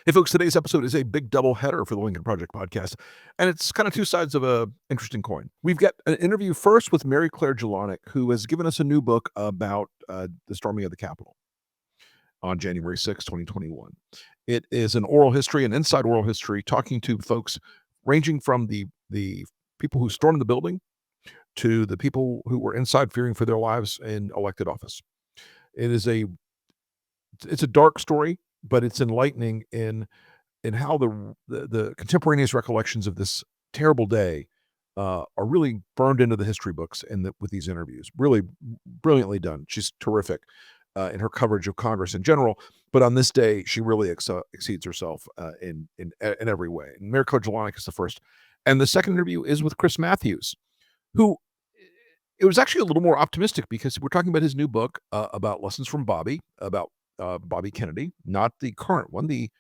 Hey, folks, today's episode is a big double header for the Lincoln Project podcast, and it's kind of two sides of a interesting coin. We've got an interview first with Mary Clare Jalonick, who has given us a new book about the storming of the Capitol on January 6, 2021. It is an oral history, an inside oral history, talking to folks ranging from the people who stormed the building to the people who were inside fearing for their lives in elected office. It's a dark story, but it's enlightening in how the contemporaneous recollections of this terrible day are really burned into the history books with these interviews. Really brilliantly done. She's terrific in her coverage of Congress in general, but on this day, she really exceeds herself in every way. And Mary Clare Jalonick is the first, and the second interview is with Chris Matthews, who it was actually a little more optimistic because we're talking about his new book about lessons from Bobby, about Bobby Kennedy, not the current one, the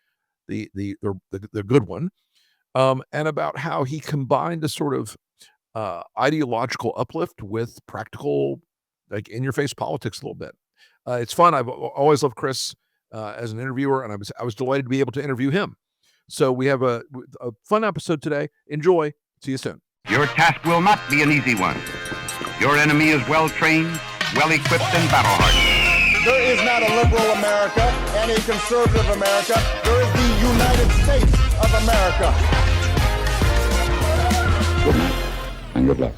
good one, and about how he combined a sort of ideological uplift with practical, like in your face politics a little bit. It's fun. I've always loved Chris as an interviewer, and I was delighted to be able to interview him. So we have a fun episode today. Enjoy. See you soon. Your task will not be an easy one. Your enemy is well trained, well equipped, and battle hardened. There is not a liberal America and a conservative America. There is the United States of America. Good night and good luck.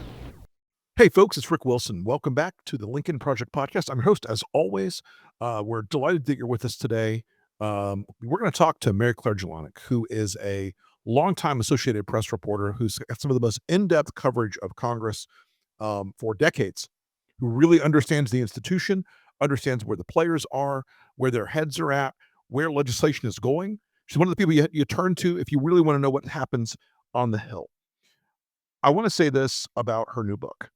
Hey, folks, it's Rick Wilson. Welcome back to the Lincoln Project podcast. I'm your host, as always. We're delighted that you're with us today. We're going to talk to Mary Clare Jalonick, who is a longtime Associated Press reporter who's got some of the most in-depth coverage of Congress for decades, who really understands the institution, understands where the players are, where their heads are at, where legislation is going. She's one of the people you turn to if you really want to know what happens on the Hill. I want to say this about her new book.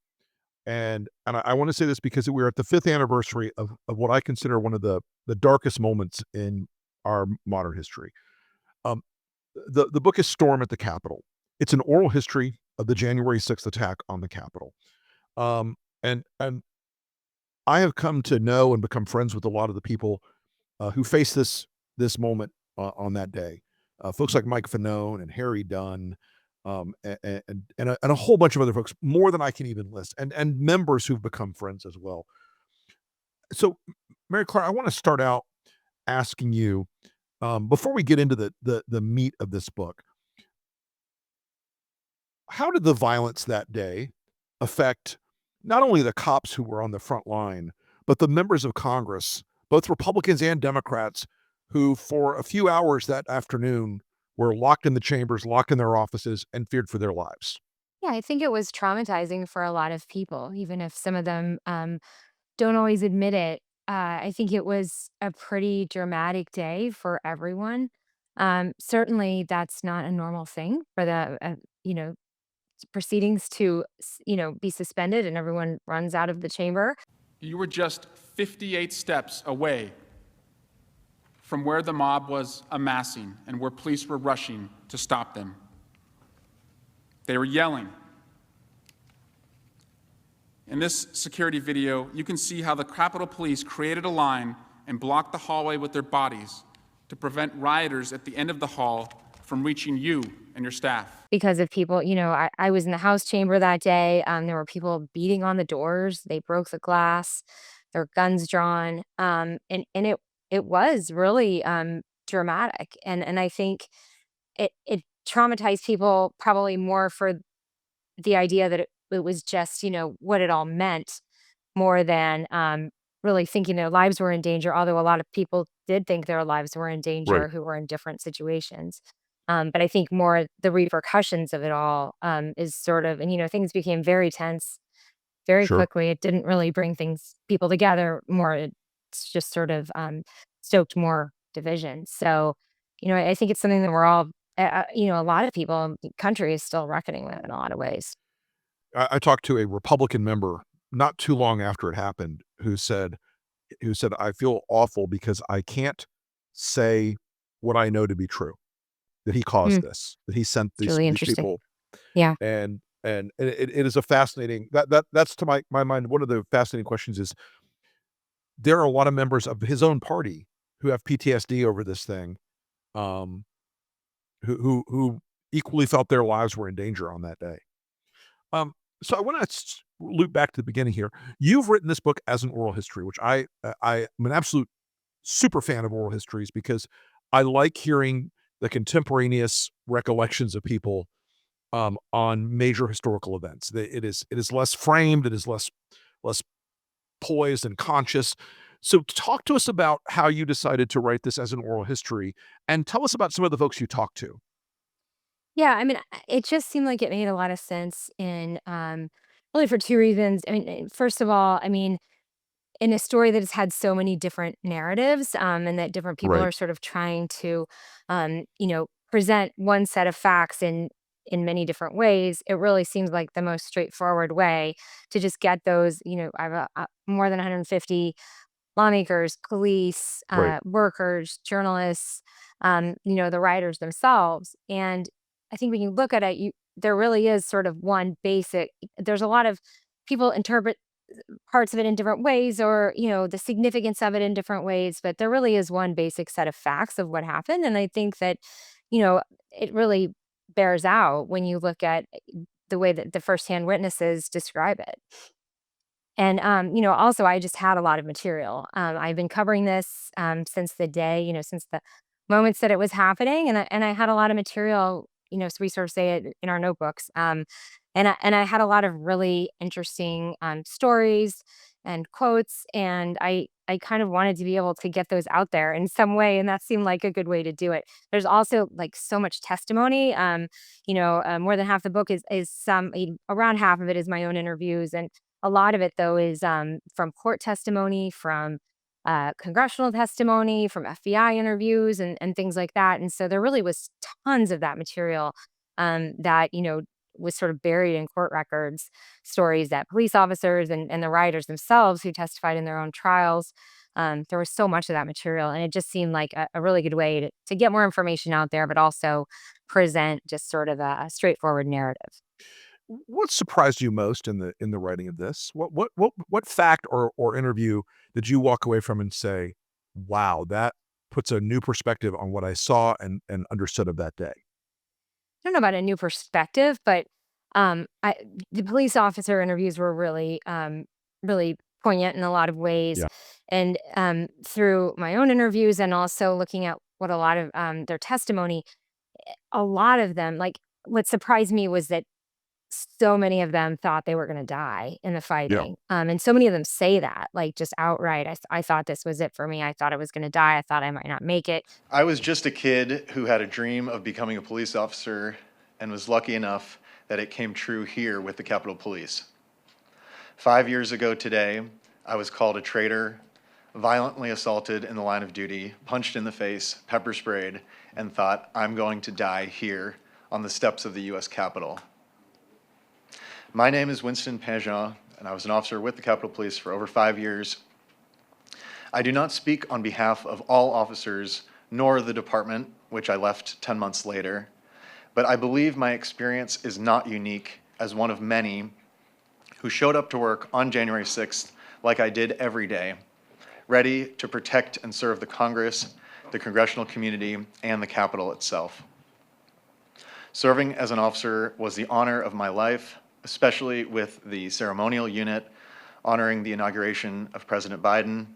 And I want to say this because we're at the 5th anniversary of what I consider one of the darkest moments in our modern history. The book is Storm at the Capitol. It's an oral history of the January 6th attack on the Capitol. And I have come to know and become friends with a lot of the people who faced this moment on that day. Folks like Mike Fanone and Harry Dunn, and a whole bunch of other folks, more than I can even list, and members who've become friends as well. So, Mary Clare, I want to start out asking you, before we get into the meat of this book, how did the violence that day affect not only the cops who were on the front line, but the members of Congress, both Republicans and Democrats, who for a few hours that afternoon were locked in the chambers, locked in their offices, and feared for their lives? Yeah, I think it was traumatizing for a lot of people, even if some of them don't always admit it. I think it was a pretty dramatic day for everyone. Certainly, that's not a normal thing for the proceedings to be suspended and everyone runs out of the chamber. You were just 58 steps away from where the mob was amassing and where police were rushing to stop them. They were yelling. In this security video, you can see how the Capitol Police created a line and blocked the hallway with their bodies to prevent rioters at the end of the hall from reaching you and your staff. Because of people, I was in the House chamber that day. There were people beating on the doors. They broke the glass. There were guns drawn. And it was really dramatic. And I think it traumatized people probably more for the idea that it was just, what it all meant more than really thinking their lives were in danger, although a lot of people did think their lives were in danger Right. who were in different situations. But I think more the repercussions of it all is sort of, and things became very tense very Sure. quickly. It didn't really bring people together more. It's just sort of stoked more division. So, I think it's something that we're all, a lot of people in the country is still reckoning with in a lot of ways. I talked to a Republican member not too long after it happened who said, I feel awful because I can't say what I know to be true, that he caused this, that he sent It's really these interesting. people. Yeah. And it is a fascinating, that's to my mind, one of the fascinating questions is, there are a lot of members of his own party who have PTSD over this thing, um, who equally felt their lives were in danger on that day. Um, so I want to loop back to the beginning here. You've written this book as an oral history, which I am an absolute super fan of oral histories because I like hearing the contemporaneous recollections of people on major historical events. It is less framed, it is less poised and conscious. So talk to us about how you decided to write this as an oral history, and tell us about some of the folks you talked to. Yeah, I mean, it just seemed like it made a lot of sense in, really for 2 reasons. I mean, first of all, I mean, in a story that has had so many different narratives, and that different people Right, are sort of trying to, present one set of facts in many different ways, it really seems like the most straightforward way to just get those, I have more than 150 lawmakers, police, right, workers, journalists, the writers themselves. And I think when you look at it, there really is sort of one basic. There's a lot of people interpret parts of it in different ways, or the significance of it in different ways. But there really is one basic set of facts of what happened, and I think that it really bears out when you look at the way that the firsthand witnesses describe it. And, also, I just had a lot of material. I've been covering this, since the day, since the moments that it was happening, and I had a lot of material, so we sort of say it in our notebooks. And I had a lot of really interesting, stories and quotes, and I kind of wanted to be able to get those out there in some way, and that seemed like a good way to do it. There's also, like, so much testimony. More than half the book is around half of it is my own interviews, and a lot of it, though, is, from court testimony, from, congressional testimony, from FBI interviews, and things like that, and so there really was tons of that material, that, was sort of buried in court records, stories that police officers and the rioters themselves who testified in their own trials. There was so much of that material, and it just seemed like a really good way to get more information out there, but also present just sort of a straightforward narrative. what surprised you most in the writing of this? What fact or interview did you walk away from and say, "Wow, that puts a new perspective on what I saw and understood of that day"? I don't know about a new perspective, but the police officer interviews were really, really poignant in a lot of ways. Yeah, And through my own interviews and also looking at what a lot of their testimony, a lot of them, like what surprised me was that so many of them thought they were going to die in the yeah. fighting. And so many of them say that, like just outright, I thought this was it for me. I thought I was going to die. I thought I might not make it. I was just a kid who had a dream of becoming a police officer and was lucky enough that it came true here with the Capitol Police. 5 years ago today, I was called a traitor, violently assaulted in the line of duty, punched in the face, pepper sprayed, and thought I'm going to die here on the steps of the US Capitol. My name is Winston Pagin, and I was an officer with the Capitol Police for over 5 years. I do not speak on behalf of all officers, nor the department, which I left 10 months later, but I believe my experience is not unique as one of many who showed up to work on January 6th like I did every day, ready to protect and serve the Congress, the congressional community, and the Capitol itself. Serving as an officer was the honor of my life, especially with the ceremonial unit honoring the inauguration of President Biden,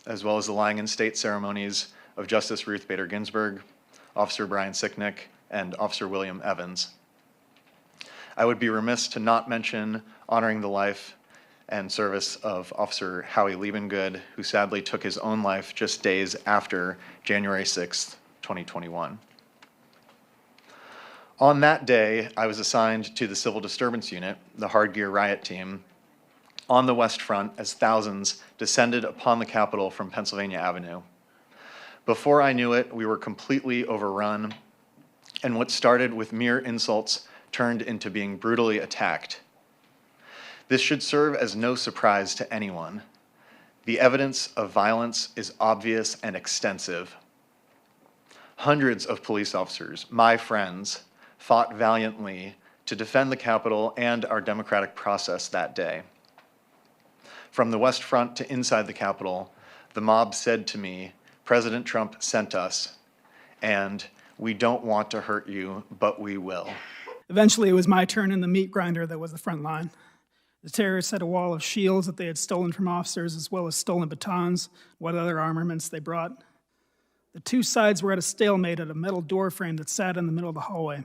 as well as the lying in state ceremonies of Justice Ruth Bader Ginsburg, Officer Brian Sicknick, and Officer William Evans. I would be remiss to not mention honoring the life and service of Officer Howie Liebengood, who sadly took his own life just days after January 6th, 2021. On that day, I was assigned to the Civil Disturbance Unit, the Hard Gear Riot Team, on the West Front as thousands descended upon the Capitol from Pennsylvania Avenue. Before I knew it, we were completely overrun, and what started with mere insults turned into being brutally attacked. This should serve as no surprise to anyone. The evidence of violence is obvious and extensive. Hundreds of police officers, my friends, fought valiantly to defend the Capitol and our democratic process that day. From the West Front to inside the Capitol, the mob said to me, "President Trump sent us," and we don't want to hurt you, but we will. Eventually, it was my turn in the meat grinder that was the front line. The terrorists had a wall of shields that they had stolen from officers, as well as stolen batons, what other armaments they brought. The two sides were at a stalemate at a metal door frame that sat in the middle of the hallway.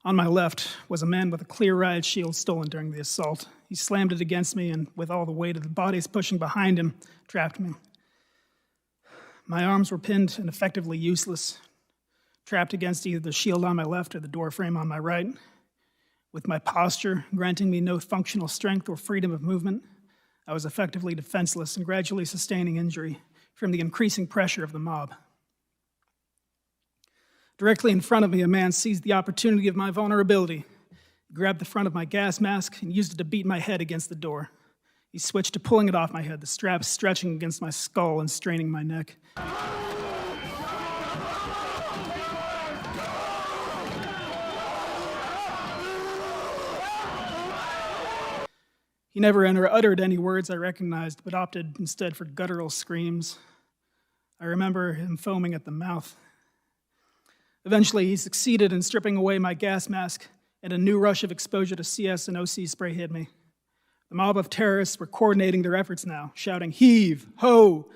On my left was a man with a clear riot shield stolen during the assault. He slammed it against me and, with all the weight of the bodies pushing behind him, trapped me. My arms were pinned and effectively useless, trapped against either the shield on my left or the door frame on my right. With my posture granting me no functional strength or freedom of movement, I was effectively defenseless and gradually sustaining injury from the increasing pressure of the mob. Directly in front of me, a man seized the opportunity of my vulnerability. He grabbed the front of my gas mask and used it to beat my head against the door. He switched to pulling it off my head, the strap stretching against my skull and straining my neck. He never uttered any words I recognized, but opted instead for guttural screams. I remember him foaming at the mouth. Eventually, he succeeded in stripping away my gas mask, and a new rush of exposure to CS and OC spray hit me. The mob of terrorists were coordinating their efforts now, shouting, "Heave! Ho!"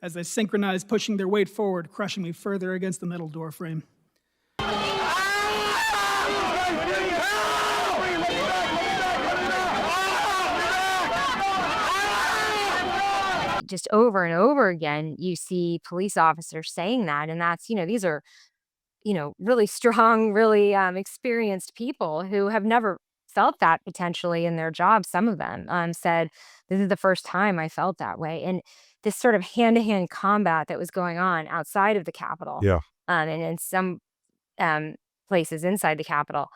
as they synchronized, pushing their weight forward, crushing me further against the metal door frame. Just over and over again, you see police officers saying that. And that's, these are, really strong, really experienced people who have never felt that potentially in their job. Some of them said, this is the first time I felt that way. And this sort of hand-to-hand combat that was going on outside of the Capitol, Yeah. and in some places inside the Capitol,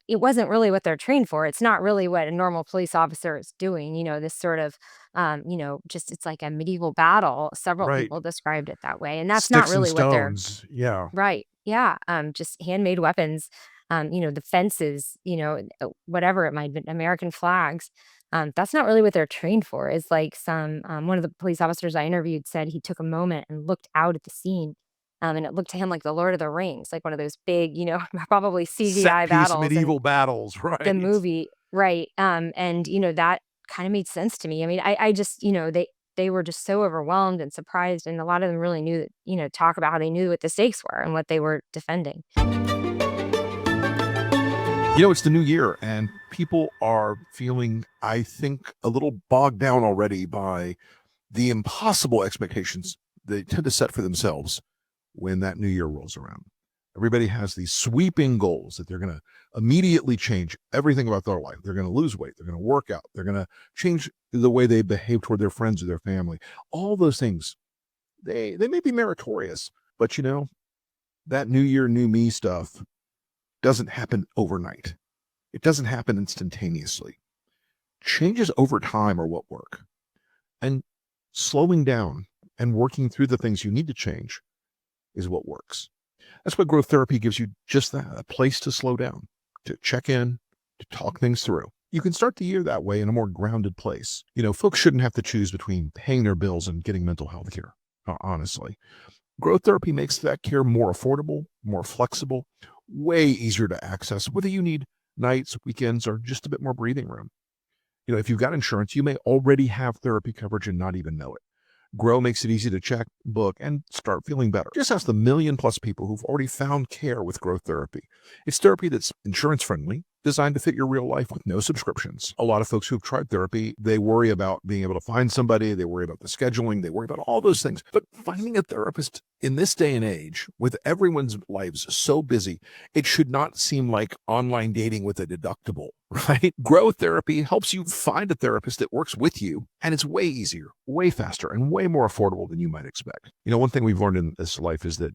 it wasn't really what they're trained for. It's not really what a normal police officer is doing. This sort of, just it's like a medieval battle. Several Right. people described it that way, and that's Sticks not really and what they're stones. Yeah. right. Yeah, just handmade weapons. The fences. Whatever it might be, American flags. That's not really what they're trained for. It's like one of the police officers I interviewed said he took a moment and looked out at the scene. And it looked to him like the Lord of the Rings, like one of those big, probably CGI Set piece battles in medieval battles, right? the movie, right? And that kind of made sense to me. I mean, I just, they were just so overwhelmed and surprised, and a lot of them really knew that, talk about how they knew what the stakes were and what they were defending. It's the new year, and people are feeling, I think, a little bogged down already by the impossible expectations they tend to set for themselves when that new year rolls around. Everybody has these sweeping goals that they're going to immediately change everything about their life. They're going to lose weight. They're going to work out. They're going to change the way they behave toward their friends or their family. All those things, they may be meritorious, but that new year, new me stuff doesn't happen overnight. It doesn't happen instantaneously. Changes over time are what work. And slowing down and working through the things you need to change is what works. That's what growth therapy gives you, just that, a place to slow down, to check in, to talk things through. You can start the year that way in a more grounded place. Folks shouldn't have to choose between paying their bills and getting mental health care, honestly. Growth therapy makes that care more affordable, more flexible, way easier to access, whether you need nights, weekends, or just a bit more breathing room. If you've got insurance, you may already have therapy coverage and not even know it. Grow makes it easy to check, book, and start feeling better. Just ask the 1 million+ people who've already found care with growth therapy. It's therapy that's insurance friendly, designed to fit your real life with no subscriptions. A lot of folks who've tried therapy, they worry about being able to find somebody, they worry about the scheduling, they worry about all those things. But finding a therapist in this day and age, with everyone's lives so busy, it should not seem like online dating with a deductible, right? Grow therapy helps you find a therapist that works with you, and it's way easier, way faster, and way more affordable than you might expect. One thing we've learned in this life is that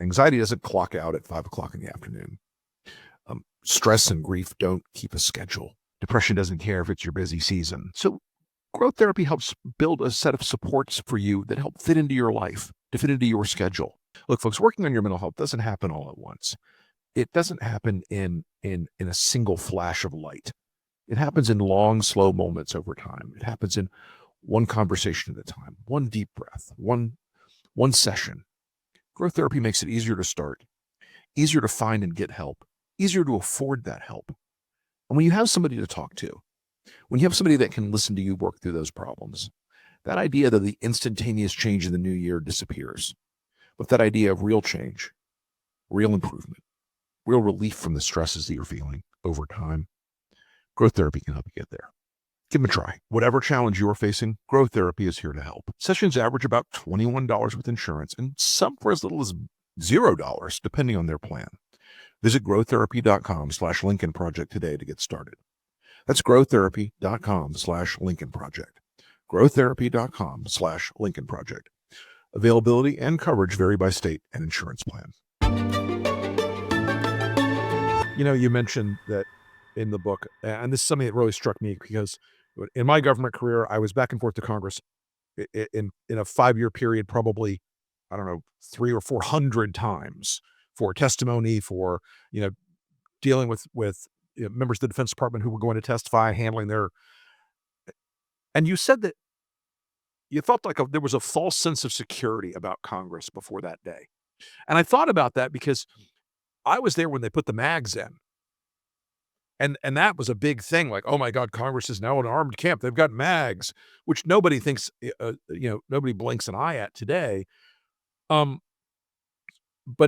anxiety doesn't clock out at 5 o'clock in the afternoon. Stress and grief don't keep a schedule. Depression doesn't care if it's your busy season. So growth therapy helps build a set of supports for you that help fit into your life, to fit into your schedule. Look, folks, working on your mental health doesn't happen all at once. It doesn't happen in a single flash of light. It happens in long, slow moments over time. It happens in one conversation at a time, one deep breath, one session. Growth therapy makes it easier to start, easier to find and get help, easier to afford that help. And when you have somebody to talk to, when you have somebody that can listen to you work through those problems, that idea that the instantaneous change in the new year disappears. But that idea of real change, real improvement, real relief from the stresses that you're feeling over time, growth therapy can help you get there. Give them a try. Whatever challenge you're facing, growth therapy is here to help. Sessions average about $21 with insurance, and some for as little as $0, depending on their plan. Visit growtherapy.com/Lincoln Project today to get started. That's growtherapy.com/Lincoln Project. growtherapy.com/Lincoln Project. Availability and coverage vary by state and insurance plan. You mentioned that in the book, and this is something that really struck me because in my government career, I was back and forth to Congress in a 5-year period, probably, I don't know, 300 or 400 times for testimony, for, dealing with members of the Defense Department who were going to testify, handling their. And you said that you felt like there was a false sense of security about Congress before that day. And I thought about that because I was there when they put the mags in. And that was a big thing, like, oh my God, Congress is now an armed camp. They've got mags, which nobody thinks, nobody blinks an eye at today. But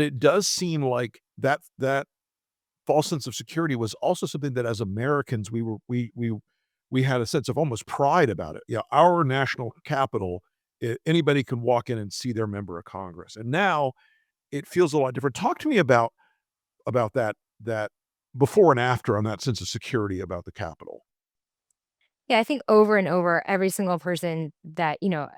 it does seem like that false sense of security was also something that as Americans we had a sense of almost pride about it. Yeah, our national capital, anybody can walk in and see their member of Congress. And now it feels a lot different. Talk to me about that before and after on that sense of security about the Capitol. Yeah, I think over and over, every single person that, I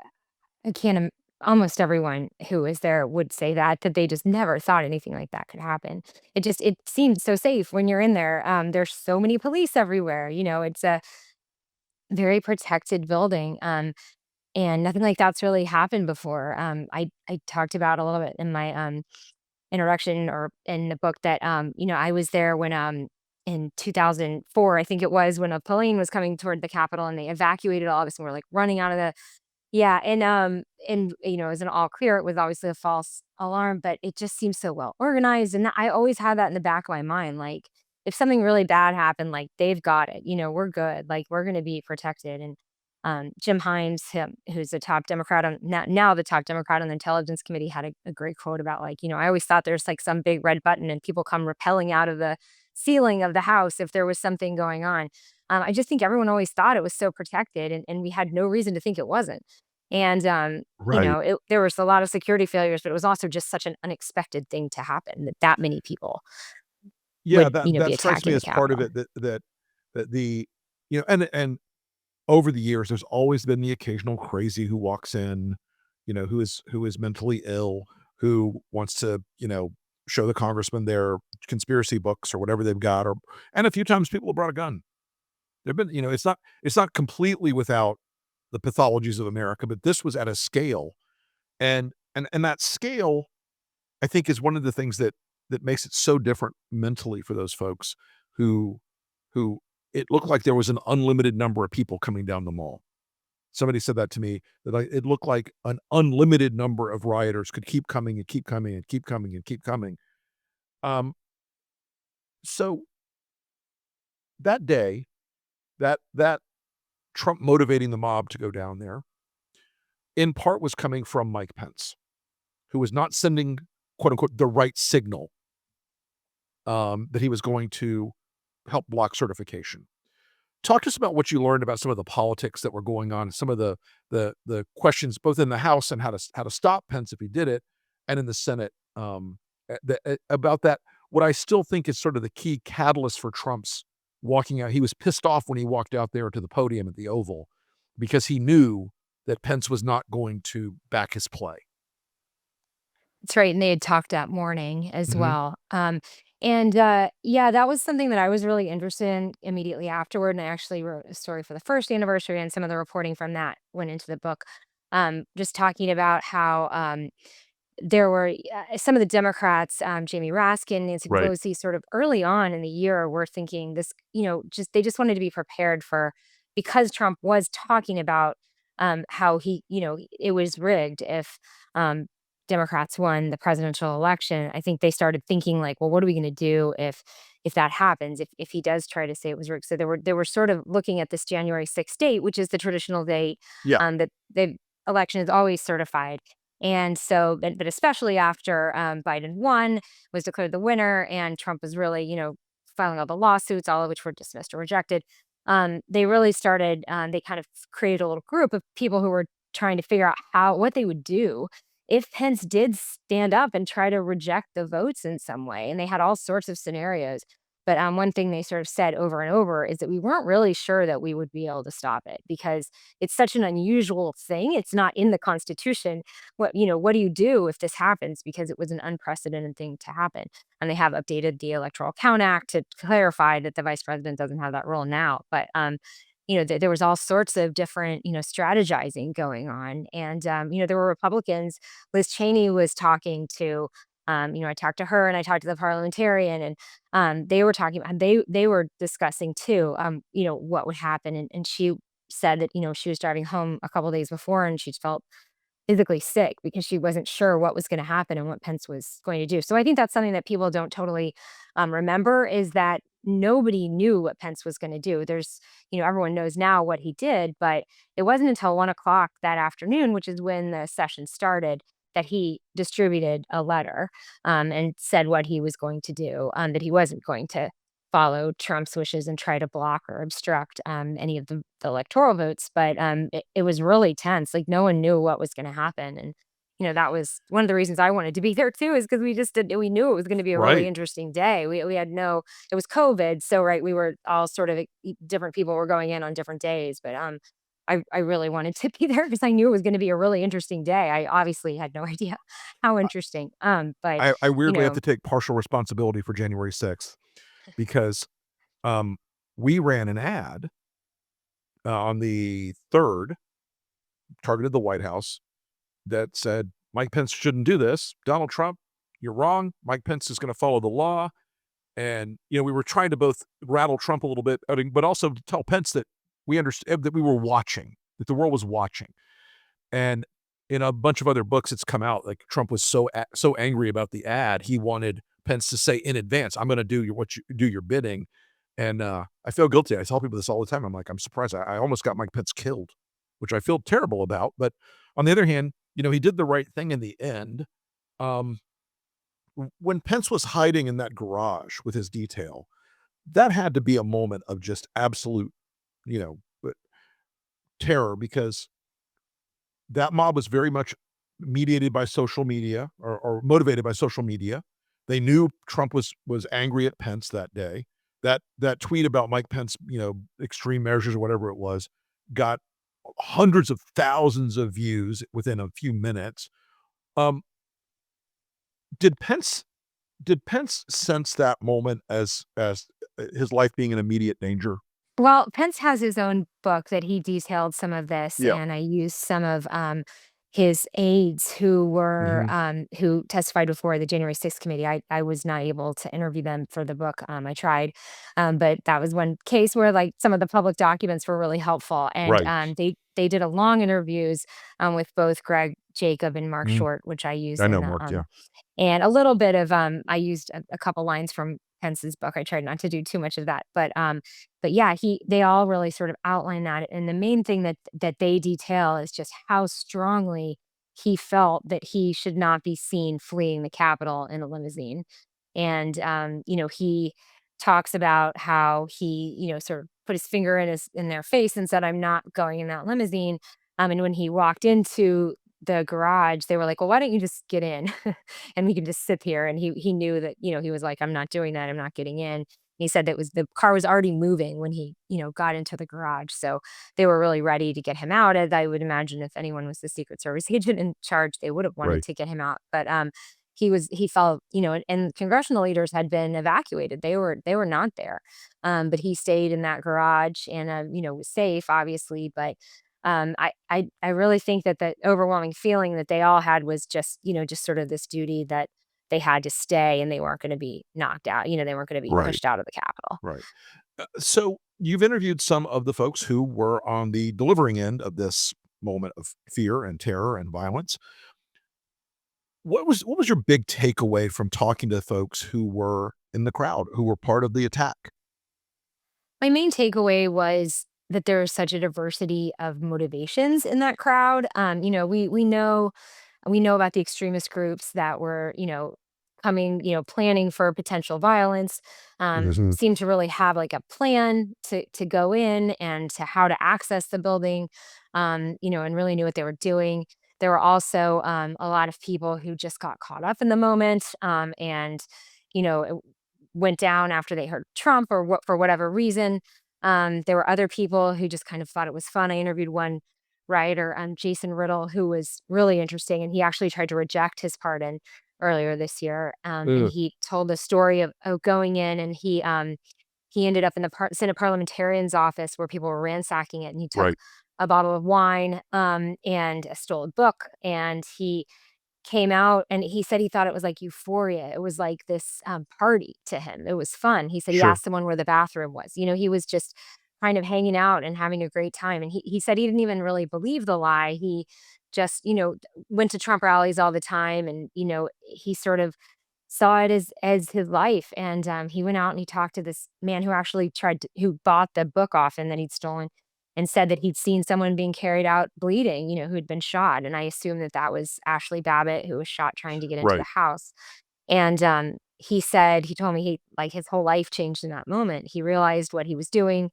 can't, almost everyone who is there would say that they just never thought anything like that could happen. It seems so safe when you're in there. There's so many police everywhere. It's a very protected building. And nothing like that's really happened before. I talked about a little bit in my introduction or in the book that I was there when in 2004, I think it was, when a plane was coming toward the Capitol and they evacuated all of us and we're like running out of the. Yeah, and it was an all clear. It was obviously a false alarm, but it just seems so well organized. And I always had that in the back of my mind. Like, if something really bad happened, like, they've got it. We're good. Like, we're going to be protected. And Jim Himes, who's the top Democrat on now the top Democrat on the Intelligence Committee, had a great quote about, like, I always thought there's like some big red button and people come rappelling out of the ceiling of the house if there was something going on. I just think everyone always thought it was so protected, and we had no reason to think it wasn't. And, Right. there was a lot of security failures, but it was also just such an unexpected thing to happen that many people Yeah, would, that be strikes me attacking the as part of Capitol. it that the and over the years, there's always been the occasional crazy who walks in, who is mentally ill, who wants to, show the congressman their conspiracy books or whatever they've got, and a few times people have brought a gun. There've been, it's not completely without the pathologies of America, but this was at a scale, and that scale, I think, is one of the things that makes it so different mentally for those folks who who it looked like there was an unlimited number of people coming down the mall. Somebody said that to me, that it looked like an unlimited number of rioters could keep coming and keep coming and keep coming and keep coming. Um, so that day, that Trump motivating the mob to go down there, in part was coming from Mike Pence, who was not sending, quote unquote, the right signal, that he was going to help block certification. Talk to us about what you learned about some of the politics that were going on, some of the questions both in the House and how to stop Pence if he did it, and in the Senate, about that. What I still think is sort of the key catalyst for Trump's walking out. He was pissed off when he walked out there to the podium at the Oval because he knew that Pence was not going to back his play. That's right, and they had talked that morning as Mhm. well. Yeah, that was something that I was really interested in immediately afterward, and I actually wrote a story for the first anniversary, and some of the reporting from that went into the book. Just talking about how, there were some of the Democrats, Jamie Raskin, Nancy Right. Pelosi, sort of early on in the year were thinking this, just they just wanted to be prepared for, because Trump was talking about how it was rigged if um, Democrats won the presidential election. I think they started thinking like, well, what are we going to do if that happens? If he does try to say it was rigged, so they were sort of looking at this January 6th date, which is the traditional date Yeah. that the election is always certified. And so, but especially after Biden won, was declared the winner, and Trump was really, filing all the lawsuits, all of which were dismissed or rejected. They really started. They kind of created a little group of people who were trying to figure out what they would do if Pence did stand up and try to reject the votes in some way. And they had all sorts of scenarios. But one thing they sort of said over and over is that we weren't really sure that we would be able to stop it because it's such an unusual thing. It's not in the Constitution. What do you do if this happens? Because it was an unprecedented thing to happen. And they have updated the Electoral Count Act to clarify that the vice president doesn't have that role now. But there was all sorts of different, strategizing going on. And, there were Republicans. Liz Cheney was talking to, I talked to her and I talked to the parliamentarian, and they were talking about, they were discussing too, what would happen. And she said that, she was driving home a couple days before and she felt physically sick because she wasn't sure what was going to happen and what Pence was going to do. So I think that's something that people don't totally remember, is that nobody knew what Pence was going to do. Everyone knows now what he did, but it wasn't until 1 o'clock that afternoon, which is when the session started, that he distributed a letter and said what he was going to do, that he wasn't going to follow Trump's wishes and try to block or obstruct any of the electoral votes. But it was really tense. Like no one knew what was going to happen. And, that was one of the reasons I wanted to be there too, is because we knew it was going to be a really Right. interesting day. We had it was COVID. So, right, we were all sort of different people were going in on different days. But I really wanted to be there because I knew it was going to be a really interesting day. I obviously had no idea how interesting. But, I you weirdly have know, to take partial responsibility for January 6th because, um, we ran an ad, on the 3rd, targeted the White House, that said, "Mike Pence shouldn't do this. Donald Trump, you're wrong. Mike Pence is gonna follow the law." And, we were trying to both rattle Trump a little bit, but also to tell Pence that we understand that we were watching, that the world was watching. And in a bunch of other books, it's come out, like, Trump was so angry about the ad, he wanted Pence to say in advance, "I'm gonna do your bidding." And, I feel guilty. I tell people this all the time. I'm like, I'm surprised. I almost got Mike Pence killed, which I feel terrible about. But on the other hand, he did the right thing in the end. Um, when Pence was hiding in that garage with his detail, that had to be a moment of just absolute, you know, uh, terror, because that mob was very much mediated by social media, or motivated by social media. They knew Trump was angry at Pence that day. That tweet about Mike Pence, extreme measures or whatever it was, got hundreds of thousands of views within a few minutes. Um, did Pence did Pence sense that moment as his life being in immediate danger? well, Pence has his own book that he detailed some of this, Yeah. and I used some of his aides Mhm. who testified before the January 6th committee. I was not able to interview them for the book. I tried, but that was one case where like some of the public documents were really helpful, and Right. they did a long interviews with both Greg Jacob and Mark Mhm. Short, which I used I in know the Mark, yeah. and a little bit of I used a couple lines from Pence's book. I tried not to do too much of that, but yeah, they all really sort of outline that. And the main thing that they detail is just how strongly he felt that he should not be seen fleeing the Capitol in a limousine. And he talks about how he, sort of put his finger in their face and said, "I'm not going in that limousine." And when he walked into the garage, they were like, "Well, why don't you just get in and we can just sit here?" And he knew that, he was like, "I'm not doing that. I'm not getting in." He said that was the car was already moving when he, got into the garage. So they were really ready to get him out. As I would imagine if anyone was the Secret Service agent in charge, they would have wanted Right. to get him out. But he felt, and congressional leaders had been evacuated. They were not there. But he stayed in that garage and was safe, obviously. But I really think that the overwhelming feeling that they all had was just, just sort of this duty that they had to stay and they weren't going to be knocked out. They weren't going to be Right, pushed out of the Capitol. right. So you've interviewed some of the folks who were on the delivering end of this moment of fear and terror and violence. What was your big takeaway from talking to folks who were in the crowd, who were part of the attack? My main takeaway was that there is such a diversity of motivations in that crowd. We know about the extremist groups that were, coming, planning for potential violence, Mhm. seem to really have like a plan to go in and to how to access the building, and really knew what they were doing. There were also a lot of people who just got caught up in the moment, and it went down after they heard Trump or what for whatever reason. There were other people who just kind of thought it was fun. I interviewed one rioter, Jason Riddle, who was really interesting, and he actually tried to reject his pardon earlier this year. And Ugh. he told the story of going in, and he ended up in the Senate parliamentarian's office where people were ransacking it, and he took Right, a bottle of wine and a stolen book, and he came out and he said he thought it was like euphoria. It was like this party to him. It was fun. He said he sure. asked someone where the bathroom was. He was just kind of hanging out and having a great time. And he said he didn't even really believe the lie. He just, went to Trump rallies all the time. And, he sort of saw it as his life. And he went out and he talked to this man who actually who bought the book off him that he'd stolen and said that he'd seen someone being carried out bleeding, who had been shot. And I assume that that was Ashley Babbitt, who was shot trying to get into the Right, house. And he told me like his whole life changed in that moment. He realized what he was doing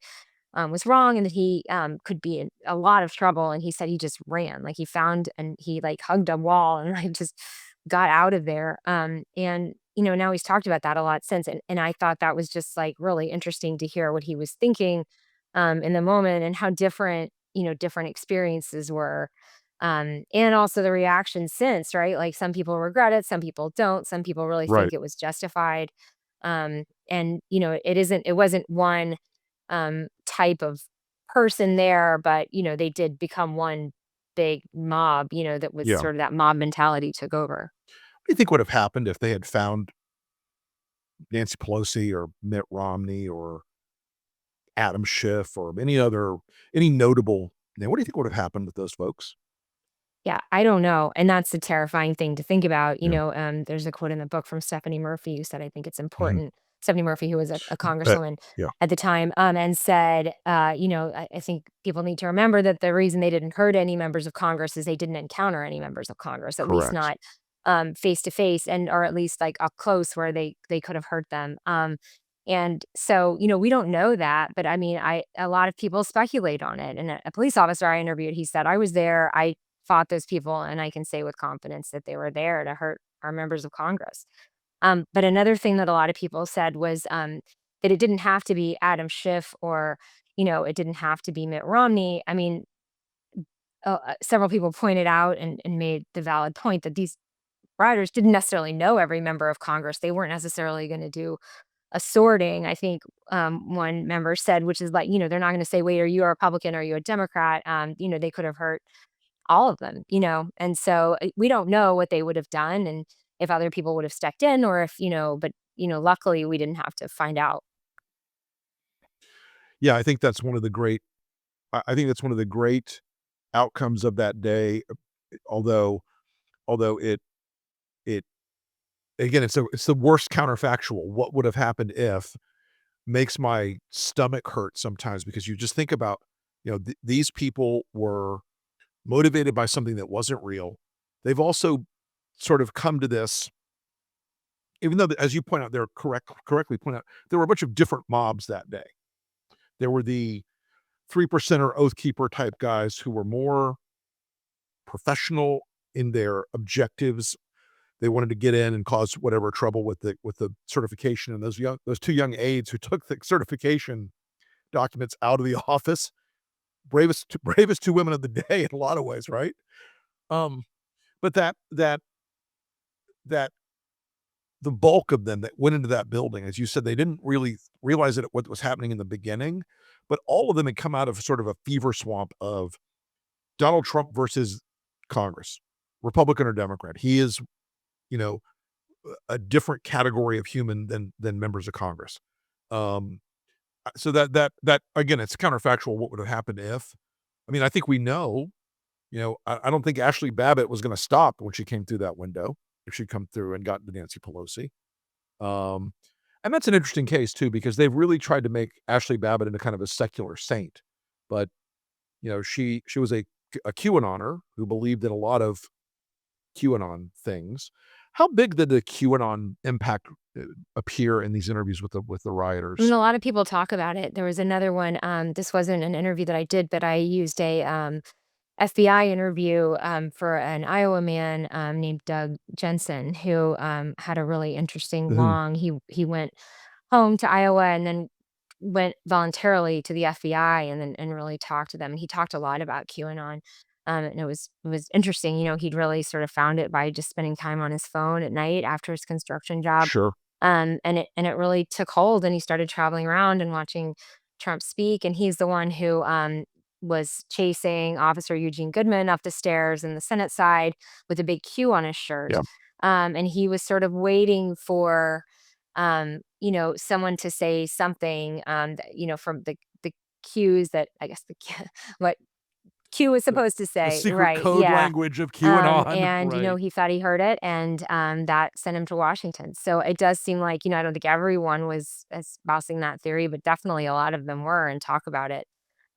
was wrong and that he could be in a lot of trouble. And he said he just ran, like he found and he like hugged a wall and like just got out of there. And now he's talked about that a lot since. And I thought that was just like really interesting to hear what he was thinking in the moment and how different, different experiences were. And also the reaction since, right? Like some people regret it, some people don't, some people really right. think it was justified. And it wasn't one type of person there, but they did become one big mob, that was Yeah. sort of that mob mentality took over. What do you think would have happened if they had found Nancy Pelosi or Mitt Romney or Adam Schiff or any notable what do you think would have happened with those folks? Yeah, I don't know, and that's the terrifying thing to think about, Yeah. there's a quote in the book from Stephanie Murphy who said, I think it's Mhm. important. Stephanie Murphy, who was a Uh, congresswoman yeah, at the time, and said, I think people need to remember that the reason they didn't hurt any members of Congress is they didn't encounter any members of Congress, at least correct. not face to face, and or at least like up close where they could have hurt them. And so, we don't know that, but I mean, a lot of people speculate on it. And a police officer I interviewed, he said, I was there. I fought those people, and I can say with confidence that they were there to hurt our members of Congress. But another thing that a lot of people said was that it didn't have to be Adam Schiff or, it didn't have to be Mitt Romney. I mean, several people pointed out and made the valid point that these rioters didn't necessarily know every member of Congress. They weren't necessarily going to do a sorting. I think one member said, which is like, they're not going to say, wait, are you a Republican? Are you a Democrat? They could have hurt all of them, and so, we don't know what they would have done and if other people would have stepped in or if, but, luckily, we didn't have to find out. Yeah, I think that's one of the great I think that's one of the great outcomes of that day, although it again, it's the worst counterfactual. What would have happened if makes my stomach hurt sometimes because you just think about, these people were motivated by something that wasn't real. They've also sort of come to this, even though, as you point out, they're correctly point out, there were a bunch of different mobs that day. There were the 3%er oath keeper type guys who were more professional in their objectives. They wanted to get in and cause whatever trouble with the certification. And those two young aides who took the certification documents out of the office, bravest two women of the day in a lot of ways, right? Um, but that the bulk of them that went into that building, as you said, they didn't really realize that what was happening in the beginning, but all of them had come out of sort of a fever swamp of Donald Trump versus Congress, Republican or Democrat. He is, you know, a different category of human than members of Congress. Um, so that again, it's counterfactual. What would have happened if? I mean, I think we know. I don't think Ashley Babbitt was going to stop when she came through that window. If she'd come through and gotten to Nancy Pelosi. And that's an interesting case too, because they've really tried to make Ashley Babbitt into kind of a secular saint. But, she was a QAnoner who believed in a lot of QAnon things. How big did the QAnon impact appear in these interviews with the I rioters? mean, a lot of people talk about it. There was another one, this wasn't an interview that I did, but I used a, FBI interview, for an Iowa man, named Doug Jensen, who, had a really interesting Mhm. he went home to Iowa and then went voluntarily to the FBI and really talked to them. And he talked a lot about QAnon. And it was interesting. He'd really sort of found it by just spending time on his phone at night after his construction job. Sure. And it really took hold, and he started traveling around and watching Trump speak. And he's the one who was chasing Officer Eugene Goodman up the stairs in the Senate side with a big Q on his shirt. Yeah. And he was sort of waiting for someone to say something, from the cues that I guess what Q was The supposed to the say, secret right? code Yeah. language of QAnon, And right. he thought he heard it, and that sent him to Washington. So it does seem like, I don't think everyone was espousing that theory, but definitely a lot of them were and talk about it.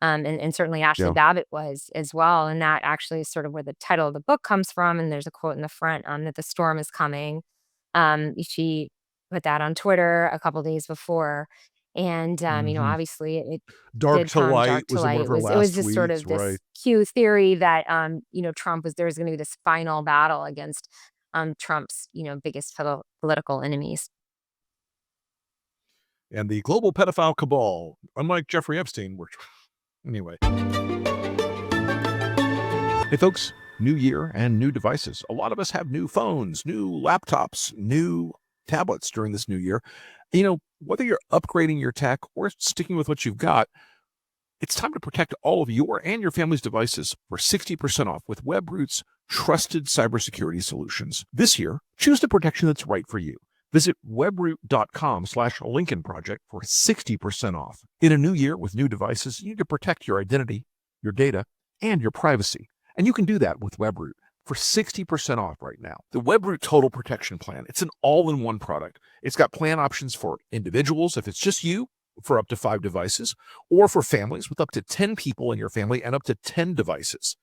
And certainly Ashley Yeah. Babbitt was as well. And that actually is sort of where the title of the book comes from. And there's a quote in the front, that the storm is coming. She put that on Twitter a couple days before. And, Mhm. obviously it Dark did to come light dark to was in one light. of It her was it was last just sort tweets, of this right. Q theory that, Trump was there was gonna be this final battle against, Trump's, biggest political enemies. And the global pedophile cabal, unlike Jeffrey Epstein, which anyway. Hey, folks, new year and new devices. A lot of us have new phones, new laptops, new tablets during this new year. Whether you're upgrading your tech or sticking with what you've got, it's time to protect all of your and your family's devices for 60% off with WebRoot's trusted cybersecurity solutions. This year, choose the protection that's right for you. Visit webroot.com/Lincoln Project for 60% off. In a new year with new devices, you need to protect your identity, your data, and your privacy. And you can do that with WebRoot for 60% off right now. The WebRoot Total Protection Plan, it's an all-in-one product. It's got plan options for individuals, if it's just you, for up to 5 devices, or for families with up to 10 people in your family and up to 10 devices.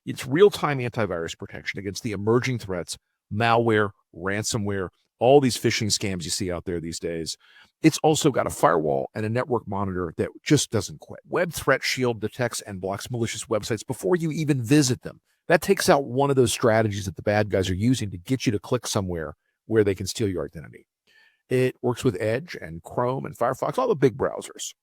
It's real-time antivirus protection against the emerging threats, malware, ransomware, all these phishing scams you see out there these days. It's also got a firewall and a network monitor that just doesn't quit. Web Threat Shield detects and blocks malicious websites before you even visit them. That takes out one of those strategies that the bad guys are using to get you to click somewhere where they can steal your identity. It works with Edge and Chrome and Firefox, all the big browsers.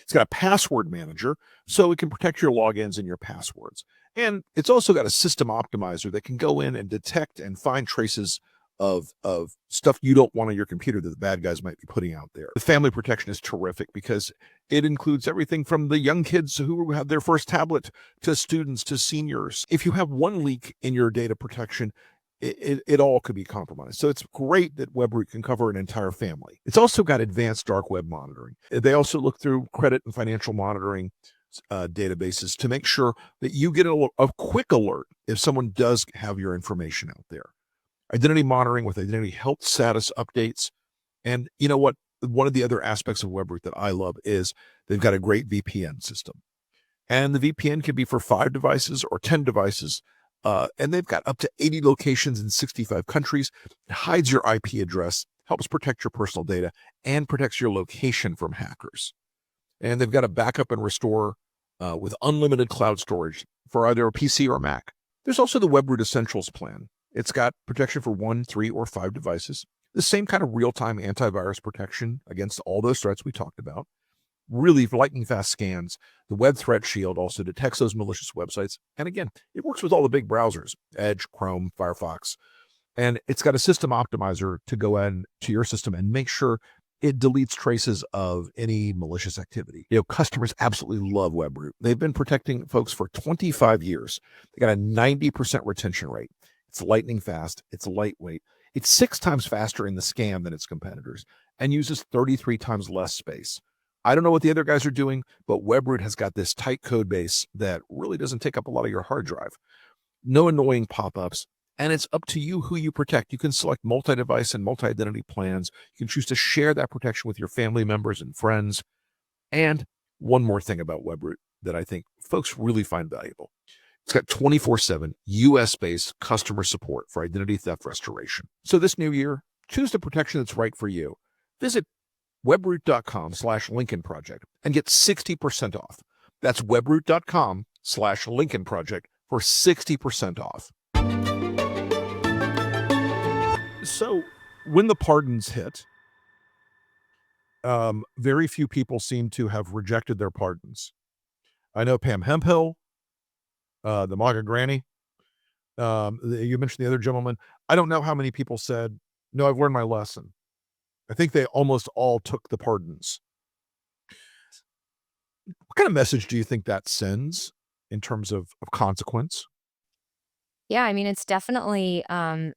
It's got a password manager, so it can protect your logins and your passwords. And it's also got a system optimizer that can go in and detect and find traces of stuff you don't want on your computer that the bad guys might be putting out there. The family protection is terrific because it includes everything from the young kids who have their first tablet to students to seniors. If you have one leak in your data protection, it all could be compromised. So it's great that WebRoot can cover an entire family. It's also got advanced dark web monitoring. They also look through credit and financial monitoring databases to make sure that you get a quick alert if someone does have your information out there. Identity monitoring with identity health status updates. And you know what? One of the other aspects of WebRoot that I love is they've got a great VPN system. And the VPN can be for 5 devices or 10 devices. And they've got up to 80 locations in 65 countries. It hides your IP address, helps protect your personal data, and protects your location from hackers. And they've got a backup and restore with unlimited cloud storage for either a PC or Mac. There's also the WebRoot Essentials plan. It's got protection for 1, 3, or 5 devices. The same kind of real-time antivirus protection against all those threats we talked about. Really lightning fast scans. The Web Threat Shield also detects those malicious websites. And again, it works with all the big browsers, Edge, Chrome, Firefox. And it's got a system optimizer to go in to your system and make sure it deletes traces of any malicious activity. Customers absolutely love WebRoot. They've been protecting folks for 25 years. They got a 90% retention rate. It's lightning fast. It's lightweight. It's 6 times faster in the scan than its competitors and uses 33 times less space. I don't know what the other guys are doing, but WebRoot has got this tight code base that really doesn't take up a lot of your hard drive. No annoying pop-ups. And it's up to you who you protect. You can select multi-device and multi-identity plans. You can choose to share that protection with your family members and friends. And one more thing about WebRoot that I think folks really find valuable. It's got 24/7 US-based customer support for identity theft restoration. So this new year, choose the protection that's right for you. Visit webroot.com/Lincoln Project and get 60% off. That's webroot.com/Lincoln Project for 60% off. So when the pardons hit, very few people seem to have rejected their pardons. I know Pam Hemphill, the MAGA granny. You mentioned the other gentleman. I don't know how many people said, "No, I've learned my lesson." I think they almost all took the pardons. What kind of message do you think that sends in terms of consequence? Yeah, I mean, it's definitely, in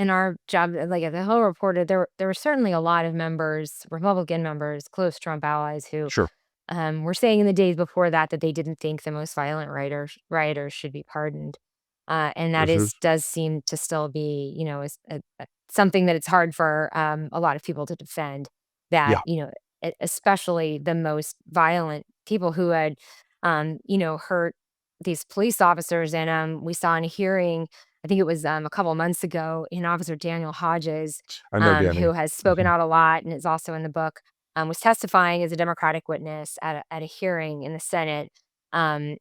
our job, like at the Hill reported, there were certainly a lot of members, Republican members, close Trump allies, who Sure. were saying in the days before that they didn't think the most violent rioters should be pardoned, and that This is does seem to still be, is something that it's hard for a lot of people to defend. That Yeah, especially the most violent people who had, hurt these police officers, and we saw in a hearing, I think it was a couple months ago, in Officer Daniel Hodges, I know Danny. who has spoken Mhm. out a lot and is also in the book, was testifying as a Democratic witness at a hearing in the Senate. And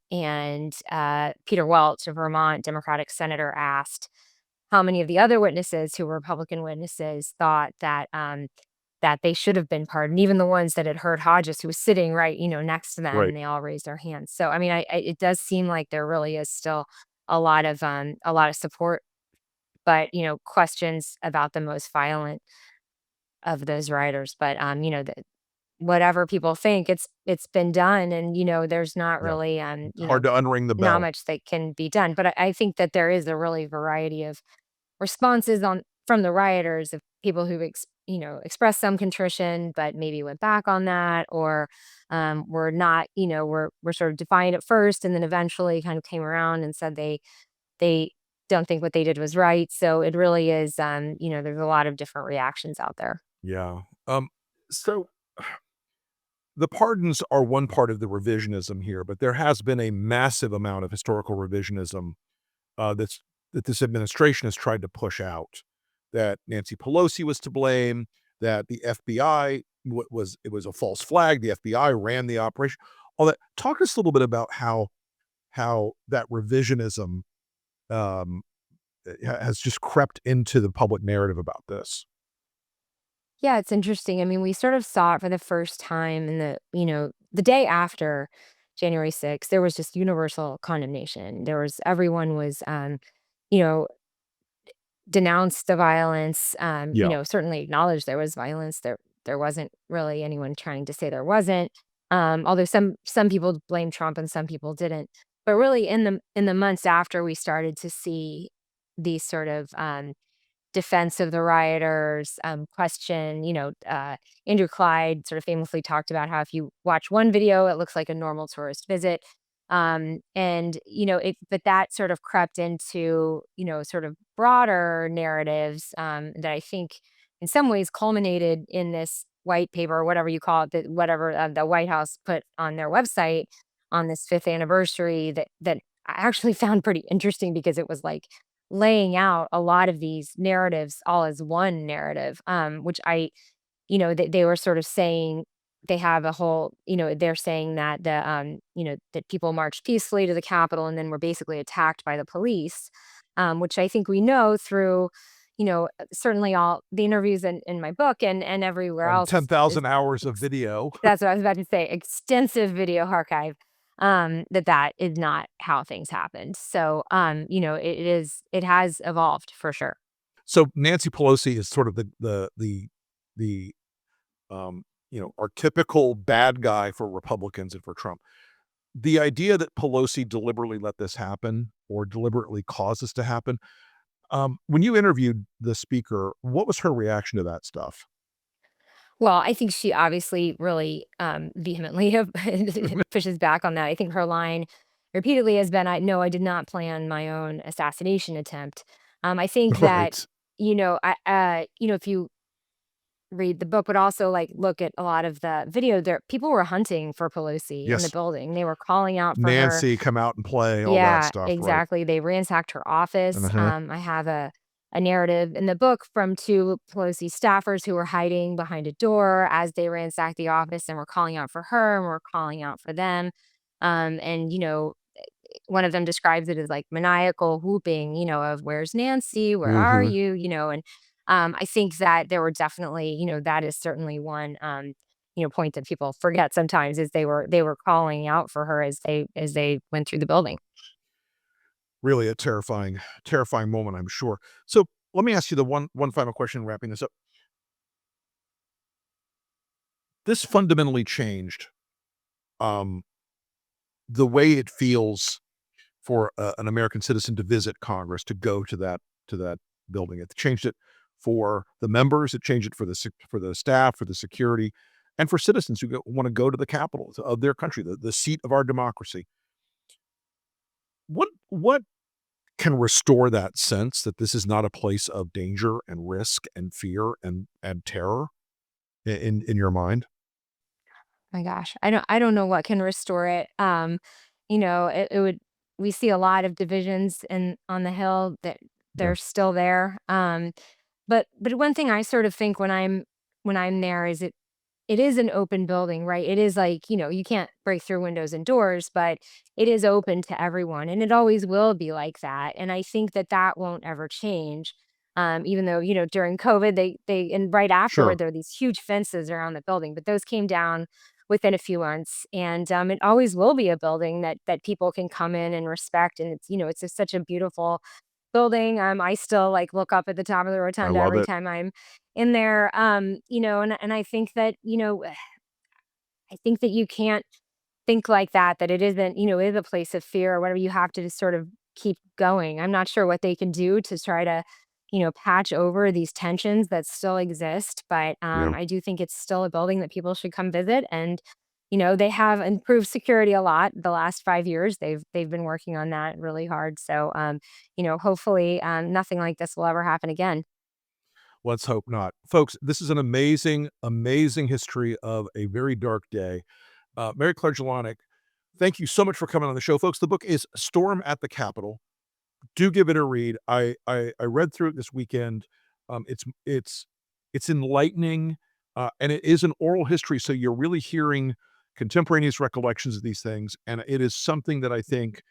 Peter Welch, a Vermont Democratic senator, asked how many of the other witnesses who were Republican witnesses thought that they should have been pardoned, even the ones that had heard Hodges, who was sitting right, next to them, Right. and they all raised their hands. So, I mean, it does seem like there really is still a lot of support, but questions about the most violent of those rioters. But whatever people think, it's been done, and there's not Yeah. really Hard to unring the not bell. much that can be done. But I think that there is a really variety of responses on from the rioters, of people who expressed some contrition but maybe went back on that, or were not, were sort of defiant at first and then eventually kind of came around and said they don't think what they did was right. So it really is, there's a lot of different reactions out there. Yeah. So the pardons are one part of the revisionism here, but there has been a massive amount of historical revisionism that this administration has tried to push out. That Nancy Pelosi was to blame. That the FBI was a false flag. The FBI ran the operation. All that. Talk to us a little bit about how that revisionism um, has just crept into the public narrative about this. Yeah, it's interesting. I mean, we sort of saw it for the first time in the day after January 6th. There was just universal condemnation. Everyone was, you know, denounced the violence, Yeah. certainly acknowledged there was violence. There wasn't really anyone trying to say there wasn't. Although some people blamed Trump and some people didn't. But really in the months after, we started to see these sort of defense of the rioters, question, Andrew Clyde sort of famously talked about how if you watch one video, it looks like a normal tourist visit. And, but that sort of crept into, sort of broader narratives, that I think in some ways culminated in this white paper, or whatever you call it, that whatever the White House put on their website on this fifth anniversary, that I actually found pretty interesting, because it was like laying out a lot of these narratives all as one narrative, which they were sort of saying they have a whole, they're saying that that people marched peacefully to the Capitol and then were basically attacked by the police, which I think we know through, certainly all the interviews in my book and everywhere And else is, 10,000 hours of video. that's what I was about to say, extensive video archive, that is not how things happened. So, it has evolved for sure. So Nancy Pelosi is sort of the our typical bad guy for Republicans and for Trump. The idea that Pelosi deliberately let this happen or deliberately caused this to happen. When you interviewed the speaker, what was her reaction to that stuff? Well, I think she obviously really, vehemently pushes back on that. I think her line repeatedly has been, "No, I did not plan my own assassination attempt." I think that, Right. if you read the book, but also, like, look at a lot of the video there, people were hunting for Pelosi in the Yes. building. They were calling out for her. Nancy, come out and play, all that Yeah, stuff, right. exactly. They ransacked her office. Uh-huh. I have a narrative in the book from two Pelosi staffers who were hiding behind a door as they ransacked the office and were calling out for her and were calling out for them. And one of them describes it as like maniacal whooping, of where's Nancy? Where are Mhm. you? And I think that there were definitely, that is certainly one point that people forget sometimes is they were calling out for her as they went through the building. Really a terrifying moment, I'm sure. So, let me ask you the one final question wrapping this up. This fundamentally changed, um, the way it feels for an American citizen to visit Congress, to go to that building. It changed it for the members, it changed it for for the staff, for the security, and for citizens who wanna go to the capital of their country, the seat of our democracy. What can restore that sense that this is not a place of danger and risk and fear and terror in your mind? My gosh, I don't know what can restore it. It would we see a lot of divisions in on the Hill that Yeah, they're still there. But one thing I sort of think when I'm there is it is an open building, right? It is like, you can't break through windows and doors, but it is open to everyone and it always will be like that. And I think that that won't ever change. Even though, during COVID, and right sure. afterward, there were these huge fences around the building, but those came down within a few months. And it always will be a building that people can come in and respect. And it's just such a beautiful building. I still like look up at the top of the I rotunda love every it. time I'm in there. And I think that, I think that you can't think like that it isn't, is a place of fear or whatever. You have to just sort of keep going. I'm not sure what they can do to try to, patch over these tensions that still exist. But Yeah. I do think it's still a building that people should come visit. And, they have improved security a lot the last 5 years. They've been working on that really hard. So, hopefully nothing like this will ever happen again. Let's hope not. Folks, this is an amazing, amazing history of a very dark day. Mary Clare Jalonick, thank you so much for coming on the show. Folks, the book is Storm at the Capitol. Do give it a read. I read through it this weekend. It's enlightening, and it is an oral history, so you're really hearing contemporaneous recollections of these things, and it is something that I think,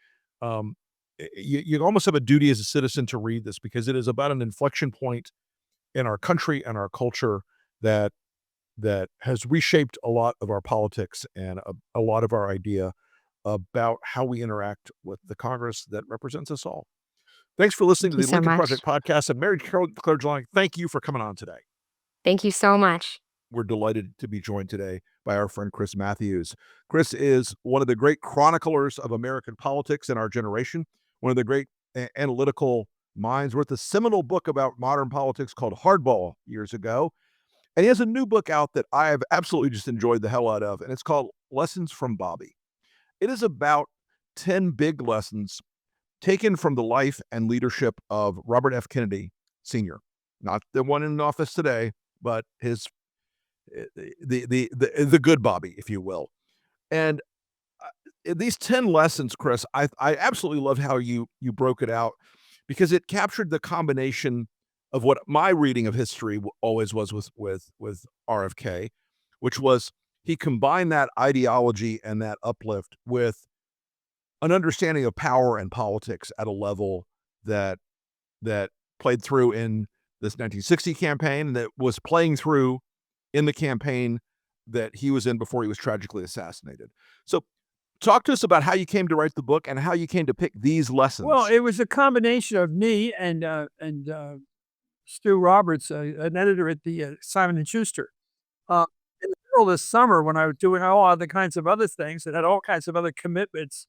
you almost have a duty as a citizen to read this because it is about an inflection point in our country and our culture that has reshaped a lot of our politics and a lot of our idea about how we interact with the Congress that represents us all. Thanks for listening Thank to you the so Lincoln much. Project podcast. And Mary Claire Jalonick, thank you for coming on today. Thank you so much. We're delighted to be joined today by our friend Chris Matthews. Chris is one of the great chroniclers of American politics in our generation, one of the great analytical minds. Wrote the seminal book about modern politics called Hardball years ago. And he has a new book out that I have absolutely just enjoyed the hell out of, and it's called Lessons from Bobby. It is about 10 big lessons taken from the life and leadership of Robert F. Kennedy Sr., not the one in office today, but his the good Bobby, if you will. And these 10 lessons, Chris, I absolutely loved how you broke it out because it captured the combination of what my reading of history always was with RFK, which was he combined that ideology and that uplift with an understanding of power and politics at a level that that played through in this 1960 campaign, that was playing through in the campaign that he was in before he was tragically assassinated. So, talk to us about how you came to write the book and how you came to pick these Well, lessons. it was a combination of me and Stu Roberts, an editor at the Simon and Schuster. middle of the summer when I was doing all other kinds of other things and had all kinds of other commitments,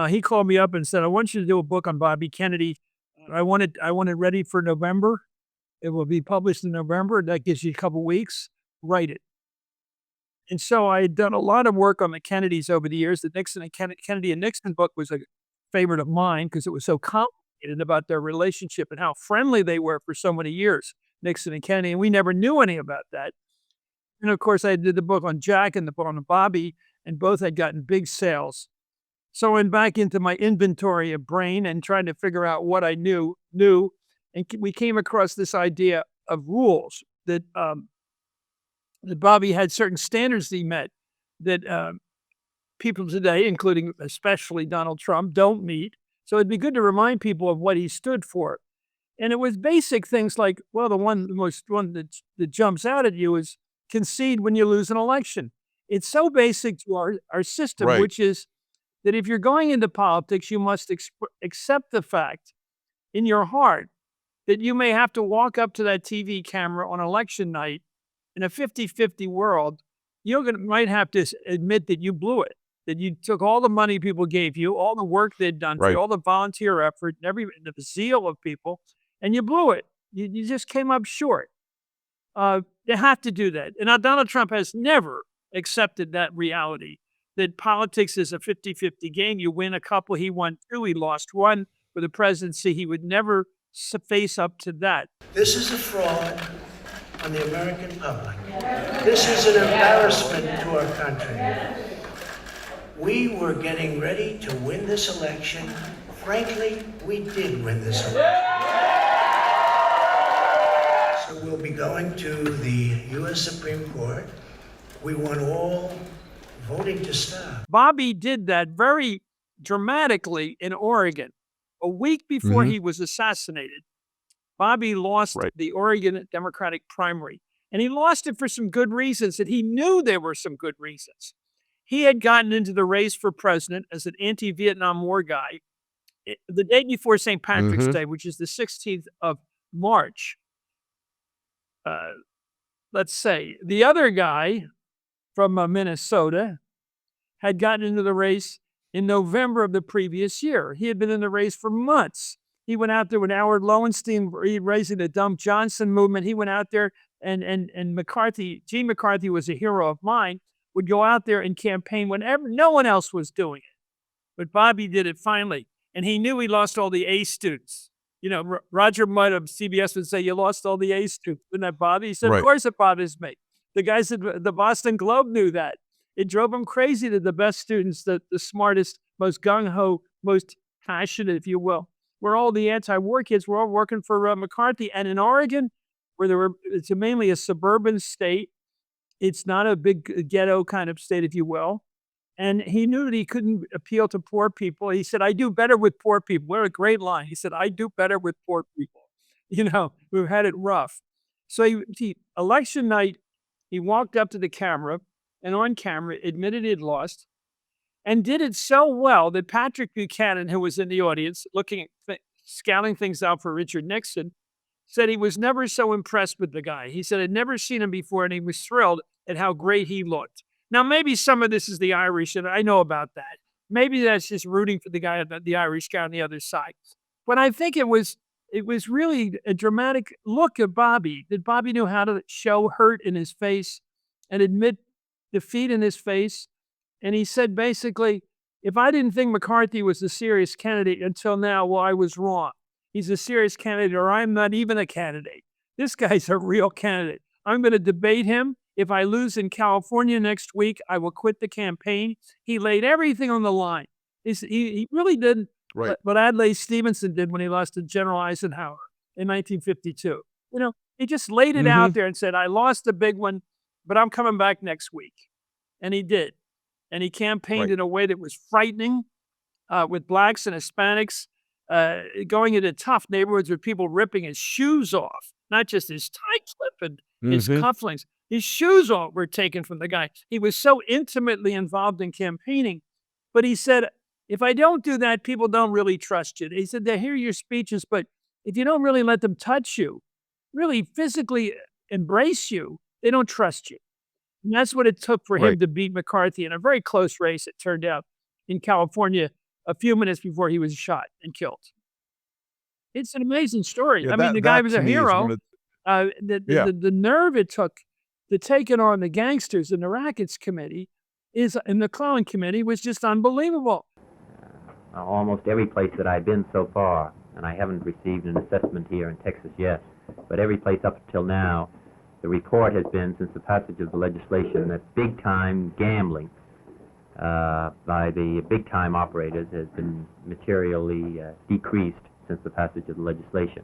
he called me up and said, "I want you to do a book on Bobby Kennedy. I want it ready for November. It will be published in November. That gives you a couple weeks. Write it." And so I had done a lot of work on the Kennedys over the years. The Nixon and Kennedy and Nixon book was a favorite of mine because it was so complicated about their relationship and how friendly they were for so many years, Nixon and Kennedy, and we never knew any about that. And of course, I did the book on Jack and the book on Bobby, and both had gotten big sales. So I went back into my inventory of brain and trying to figure out what I knew, and we came across this idea of rules that that Bobby had certain standards that he met that people today, including especially Donald Trump, don't meet. So it'd be good to remind people of what he stood for. And it was basic things like, well, the most one that jumps out at you is concede when you lose an election. It's so basic to our system, Right. which is that if you're going into politics, you must accept the fact in your heart that you may have to walk up to that TV camera on election night in a 50-50 world. Might have to admit that you blew it, that you took all the money people gave you, all the work they'd done for Right. you, all the volunteer effort, and the zeal of people, and you blew it. You just came up short. They have to do that. And now Donald Trump has never accepted that reality, that politics is a 50-50 game. You win a couple, he won two, he lost one. For the presidency, he would never face up to that. This is a fraud on the American public. This is an embarrassment to our country. We were getting ready to win this election. Frankly, we did win this election. So we'll be going to the U.S. Supreme Court. We want all voting to stop. Bobby did that very dramatically in Oregon. A week before he was assassinated, Bobby lost the Oregon Democratic primary. And he lost it for some good reasons, and he knew there were some good reasons. He had gotten into the race for president as an anti-Vietnam War guy the day before St. Patrick's Day, which is the 16th of March. Let's say the other guy from Minnesota had gotten into the race in November of the previous year. He had been in the race for months. He went out there with Howard Lowenstein raising the Dump Johnson movement. He went out there and McCarthy, Gene McCarthy was a hero of mine, would go out there and campaign whenever no one else was doing it. But Bobby did it finally. And he knew he lost all the A students. Roger Mudd of CBS would say, "You lost all the A students." Wouldn't that bother you? He said, "Of course it bothers me." The guys at the Boston Globe knew that. It drove him crazy that the best students, the smartest, most gung-ho, most passionate, if you will, were all the anti-war kids. Were all working for McCarthy. And in Oregon, where it's mainly a suburban state, it's not a big ghetto kind of state, if you will. And he knew that he couldn't appeal to poor people. He said, "I do better with poor people." What a great line. He said, "I do better with poor people." We've had it rough. So election night, he walked up to the camera and on camera admitted he'd lost and did it so well that Patrick Buchanan, who was in the audience scouting things out for Richard Nixon, said he was never so impressed with the guy. He said, "I'd never seen him before, and he was thrilled at how great he looked." Now, maybe some of this is the Irish, and I know about that. Maybe that's just rooting for the guy, the Irish guy on the other side. But I think it was really a dramatic look at Bobby, that Bobby knew how to show hurt in his face and admit defeat in his face. And he said, basically, if I didn't think McCarthy was a serious candidate until now, well, I was wrong. He's a serious candidate, or I'm not even a candidate. This guy's a real candidate. I'm going to debate him. If I lose in California next week, I will quit the campaign. He laid everything on the line. He really did what Adlai Stevenson did when he lost to General Eisenhower in 1952. He just laid it out there and said, "I lost the big one, but I'm coming back next week." And he did. And he campaigned in a way that was frightening with blacks and Hispanics, going into tough neighborhoods with people ripping his shoes off, not just his tie clip and his cufflinks. His shoes all were taken from the guy. He was so intimately involved in campaigning. But he said, if I don't do that, people don't really trust you. He said, they hear your speeches, but if you don't really let them touch you, really physically embrace you, they don't trust you. And that's what it took for him Right. to beat McCarthy in a very close race, it turned out, in California a few minutes before he was shot and killed. It's an amazing story. Yeah, I mean, the guy that was to a me is one hero. of The yeah. the nerve it took to take it on the gangsters in the Rackets Committee and the Clown Committee was just unbelievable. Almost every place that I've been so far, and I haven't received an assessment here in Texas yet, but every place up until now, the report has been, since the passage of the legislation, that big-time gambling by the big-time operators has been materially decreased since the passage of the legislation.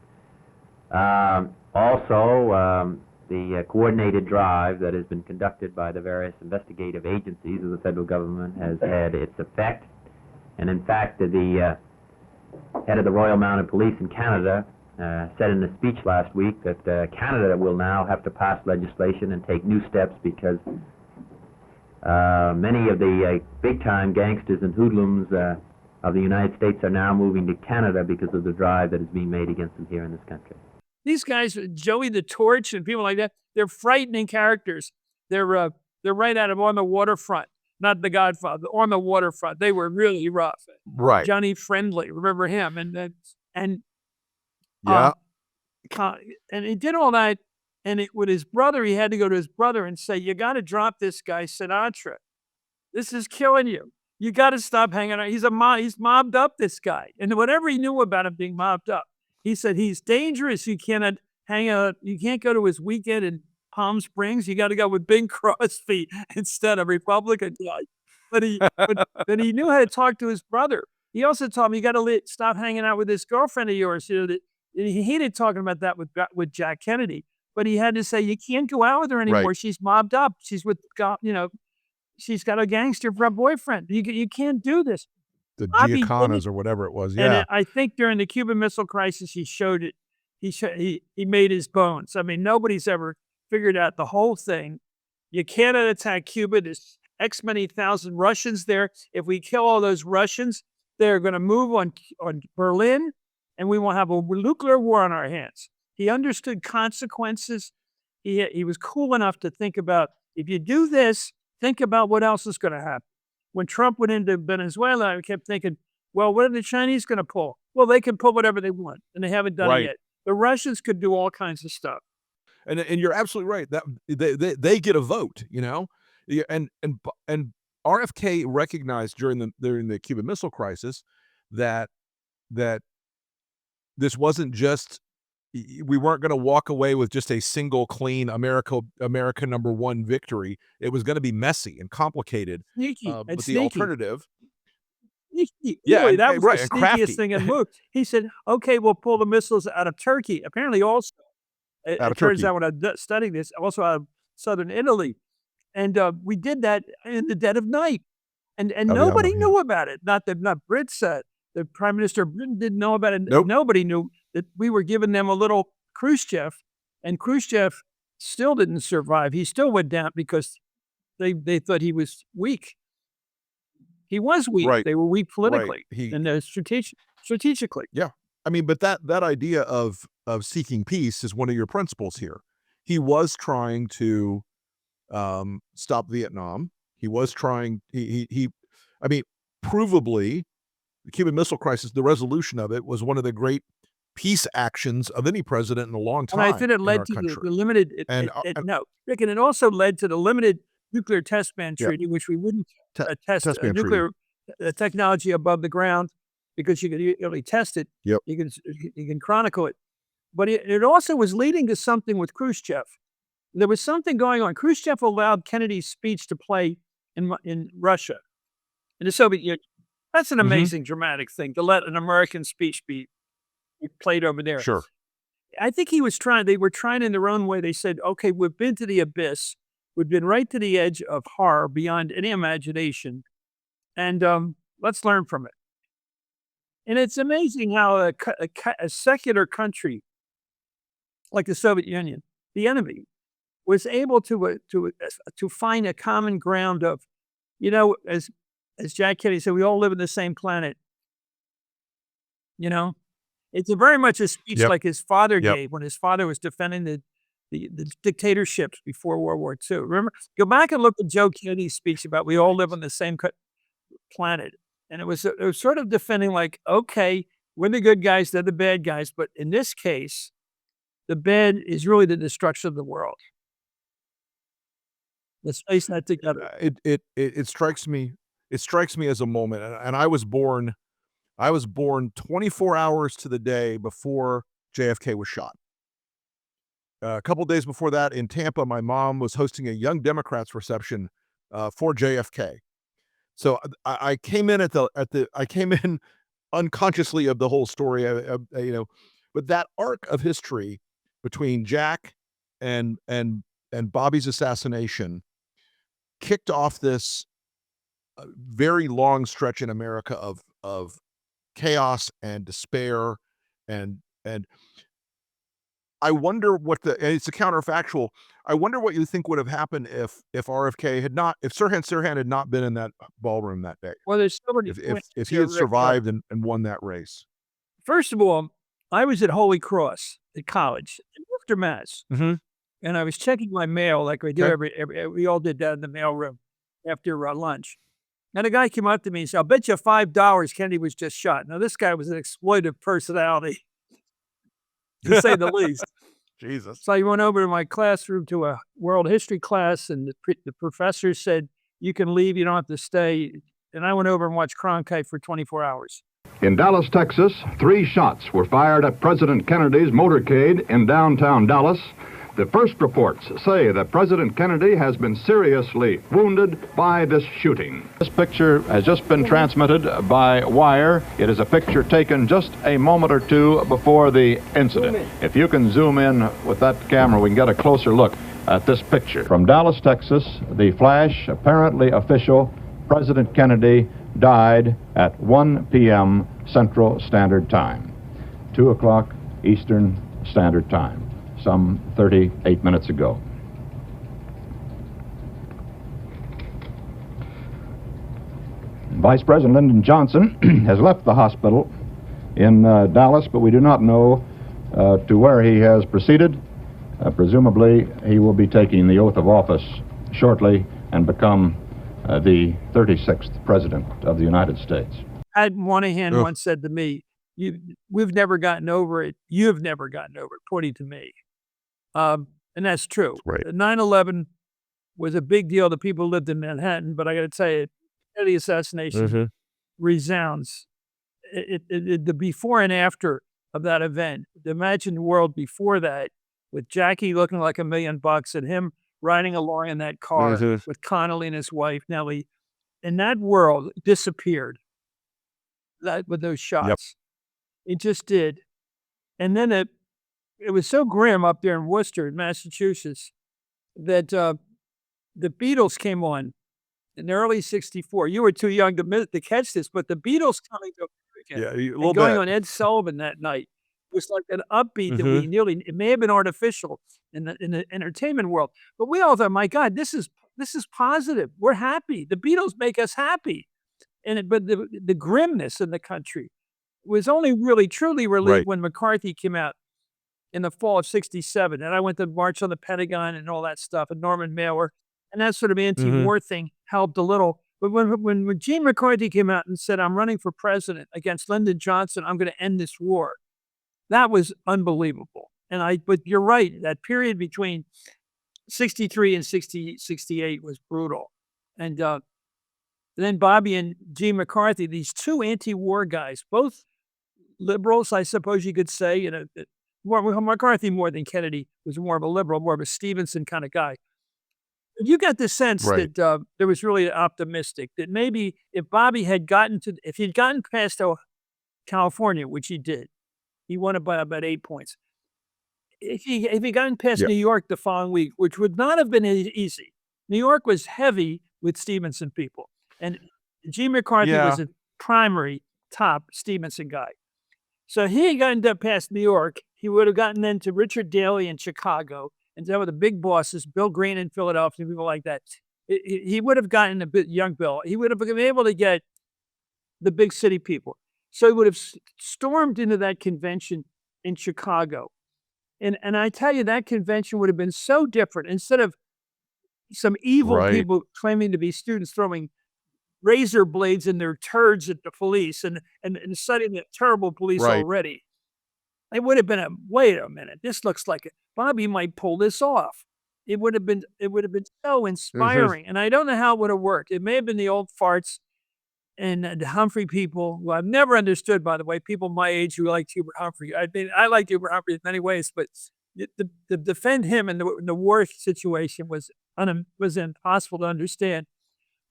Also, the coordinated drive that has been conducted by the various investigative agencies of the federal government has had its effect. And in fact, the head of the Royal Mounted Police in Canada said in a speech last week that Canada will now have to pass legislation and take new steps because many of the big-time gangsters and hoodlums of the United States are now moving to Canada because of the drive that is being made against them here in this country. These guys, Joey the Torch and people like that, they're frightening characters. They're right out of On the Waterfront, not The Godfather, On the Waterfront. They were really rough. Right. Johnny Friendly, remember him? And Yeah. and he did all that. And with his brother, he had to go to his brother and say, "You got to drop this guy Sinatra. This is killing you. You got to stop hanging out. He's mobbed up, this guy." And whatever he knew about him being mobbed up, he said he's dangerous. You cannot hang out. You can't go to his weekend in Palm Springs. You got to go with Bing Crosby instead of Republican guy. But he knew how to talk to his brother. He also told him, "You got to stop hanging out with this girlfriend of yours." You know, he hated talking about that with Jack Kennedy. But he had to say, "You can't go out with her anymore. Right. She's mobbed up. She's with, she's got a gangster for a boyfriend. You can't do this." The Bobby did Giaconas it. or whatever it was. And Yeah. I think during the Cuban Missile Crisis, he showed it. He made his bones. I mean, nobody's ever figured out the whole thing. You cannot attack Cuba. There's X many thousand Russians there. If we kill all those Russians, they're going to move on Berlin, and we will have a nuclear war on our hands. He understood consequences. He was cool enough to think about, if you do this, think about what else is going to happen. When Trump went into Venezuela, I kept thinking, well, what are the Chinese going to pull? Well, they can pull whatever they want, and they haven't done it Right. yet. The Russians could do all kinds of stuff. And you're absolutely right. That they get a vote, you know? Yeah, and RFK recognized during the Cuban Missile Crisis that this wasn't just we weren't going to walk away with just a single clean America number one victory. It was going to be messy and complicated. Sneaky But and the sneaky. alternative, Sneaky. yeah, Boy, and, that was right, the and sneakiest crafty thing in the move. He said, "Okay, we'll pull the missiles out of Turkey." Apparently, also, out it of turns Turkey. out when I'm studying this, also out of southern Italy, and we did that in the dead of night, and Oh, yeah, nobody yeah. knew about it. Not Brits said. The Prime Minister of Britain didn't know about it. Nope. Nobody knew that we were giving them a little Khrushchev, and Khrushchev still didn't survive. He still went down because they thought he was weak. He was weak. Right. They were weak Right. politically and strategically. Yeah. I mean, but that idea of seeking peace is one of your principles here. He was trying to stop Vietnam. He was trying. I mean, provably, the Cuban Missile Crisis, the resolution of it was one of the great peace actions of any president in a long time. And I think it in led our to country. the limited. And No, Rick, and it also led to the limited nuclear test ban Yeah. treaty, which we wouldn't test test ban treaty. nuclear technology above the ground because you can only test it. Yep. You can chronicle it, but it also was leading to something with Khrushchev. There was something going on. Khrushchev allowed Kennedy's speech to play in Russia, in the Soviet Union. That's an amazing dramatic thing to let an American speech be played over there. Sure. I think they were trying in their own way. They said, okay, we've been to the abyss. We've been right to the edge of horror beyond any imagination. And let's learn from it. And it's amazing how a secular country like the Soviet Union, the enemy, was able to find a common ground of, as Jack Kennedy said, we all live in the same planet. It's very much a speech Yep. like his father Yep. gave when his father was defending the dictatorships before World War II. Remember, go back and look at Joe Kennedy's speech about we all live on the same planet. And it was sort of defending like, okay, we're the good guys, they're the bad guys. But in this case, the bad is really the destruction of the world. Let's face that together. It strikes me. It strikes me as a moment, and I was born 24 hours to the day before JFK was shot. A couple days before that, in Tampa, my mom was hosting a Young Democrats reception for JFK. So I came in I came in unconsciously of the whole story, but that arc of history between Jack and Bobby's assassination kicked off this very long stretch in America of chaos and despair, and I wonder and it's a counterfactual. I wonder what you think would have happened if Sirhan Sirhan had not been in that ballroom that day. Well, there's so many If he had survived and won that race. First of all, I was at Holy Cross at college after Mass. Mhm. And I was checking my mail like we do we all did that in the mailroom after lunch. And a guy came up to me and said, I'll bet you $5 Kennedy was just shot. Now, this guy was an exploitive personality, to say the least. Jesus. So I went over to my classroom to a world history class, and the professor said, you can leave, you don't have to stay. And I went over and watched Cronkite for 24 hours. In Dallas, Texas, 3 shots were fired at President Kennedy's motorcade in downtown Dallas. The first reports say that President Kennedy has been seriously wounded by this shooting. This picture has just been transmitted by wire. It is a picture taken just a moment or two before the incident. If you can zoom in with that camera, we can get a closer look at this picture. From Dallas, Texas, the flash, apparently official, President Kennedy died at 1 p.m. Central Standard Time, 2 o'clock Eastern Standard Time, some 38 minutes ago. Vice President Lyndon Johnson has left the hospital in Dallas, but we do not know to where he has proceeded. Presumably, he will be taking the oath of office shortly and become the 36th President of the United States. Ed Moynihan once said to me, we've never gotten over it. You've never gotten over it, pointing to me. And that's true. Right. 9/11 was a big deal to people who lived in Manhattan, but I got to tell you, the assassination resounds. The before and after of that event, the imagined world before that, with Jackie looking like $1 million and him riding along in that car with Connolly and his wife, Nellie, and that world disappeared with those shots. Yep. It just did. And then it was so grim up there in Worcester, Massachusetts, that the Beatles came on in early '64. You were too young to catch this, but the Beatles coming to America and going on Ed Sullivan that night was like an upbeat that we nearly, it may have been artificial in the entertainment world, but we all thought, my God, this is positive. We're happy. The Beatles make us happy. But the grimness in the country was only really truly relieved when McCarthy came out in the fall of '67. And I went to March on the Pentagon and all that stuff, and Norman Mailer, and that sort of anti-war thing helped a little. But when Gene McCarthy came out and said, I'm running for president against Lyndon Johnson, I'm going to end this war, that was unbelievable. But you're right, that period between 63 and 68 was brutal. And then Bobby and Gene McCarthy, these two anti-war guys, both liberals, I suppose you could say, McCarthy more than Kennedy was more of a liberal, more of a Stevenson kind of guy. You got the sense that there was really optimistic, that maybe if Bobby had if he'd gotten past California, which he did, he won it by about 8 points. If he'd gotten past New York the following week, which would not have been easy. New York was heavy with Stevenson people. And Gene McCarthy was a primary top Stevenson guy. So he had gotten past New York. He would have gotten into Richard Daley in Chicago and some of the big bosses, Bill Green in Philadelphia, people like that. He would have gotten a bit young Bill. He would have been able to get the big city people. So he would have stormed into that convention in Chicago. And I tell you, that convention would have been so different. Instead of some evil Right. people claiming to be students throwing razor blades in their turds at the police and citing the terrible police Right. already. It would have been wait a minute, this looks like it. Bobby might pull this off. It would have been so inspiring. And I don't know how it would have worked. It may have been the old farts and the Humphrey people, who I've never understood, by the way, people my age who liked Hubert Humphrey. I mean, I liked Hubert Humphrey in many ways, but to defend him in the war situation was impossible to understand.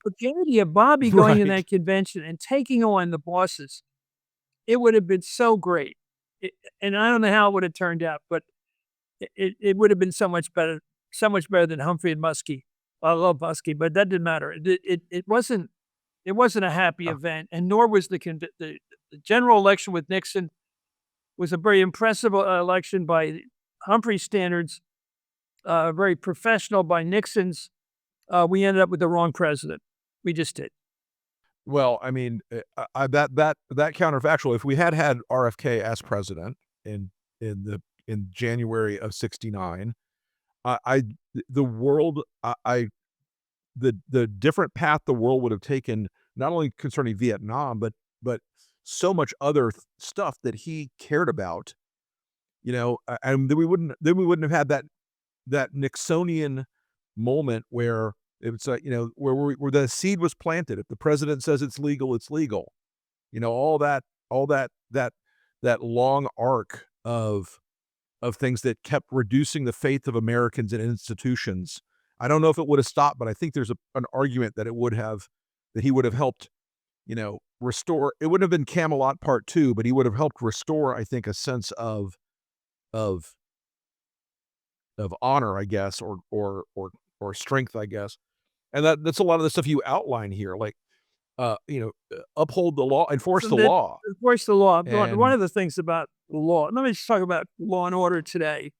But the idea of Bobby going to Right. that convention and taking on the bosses, it would have been so great. And I don't know how it would have turned out, but it would have been so much better than Humphrey and Muskie. I love Muskie, but that didn't matter. It wasn't a happy event, and nor was the general election with Nixon was a very impressive election by Humphrey standards, very professional by Nixon's. We ended up with the wrong president. We just did. Well, I mean, that counterfactual. If we had RFK as president in January of '69, the world, the different path the world would have taken, not only concerning Vietnam, but so much other stuff that he cared about. And then we wouldn't have had that Nixonian moment where it's where the seed was planted. If the president says it's legal, it's legal. All that long arc of things that kept reducing the faith of Americans in institutions. I don't know if it would have stopped, but I think there's an argument that he would have helped, restore. It wouldn't have been Camelot Part 2, but he would have helped restore, I think, a sense of honor, I guess, or strength, I guess. And that's a lot of the stuff you outline here, like, uphold the law, enforce the law. Enforce the law. And One of the things about the law, let me just talk about law and order today.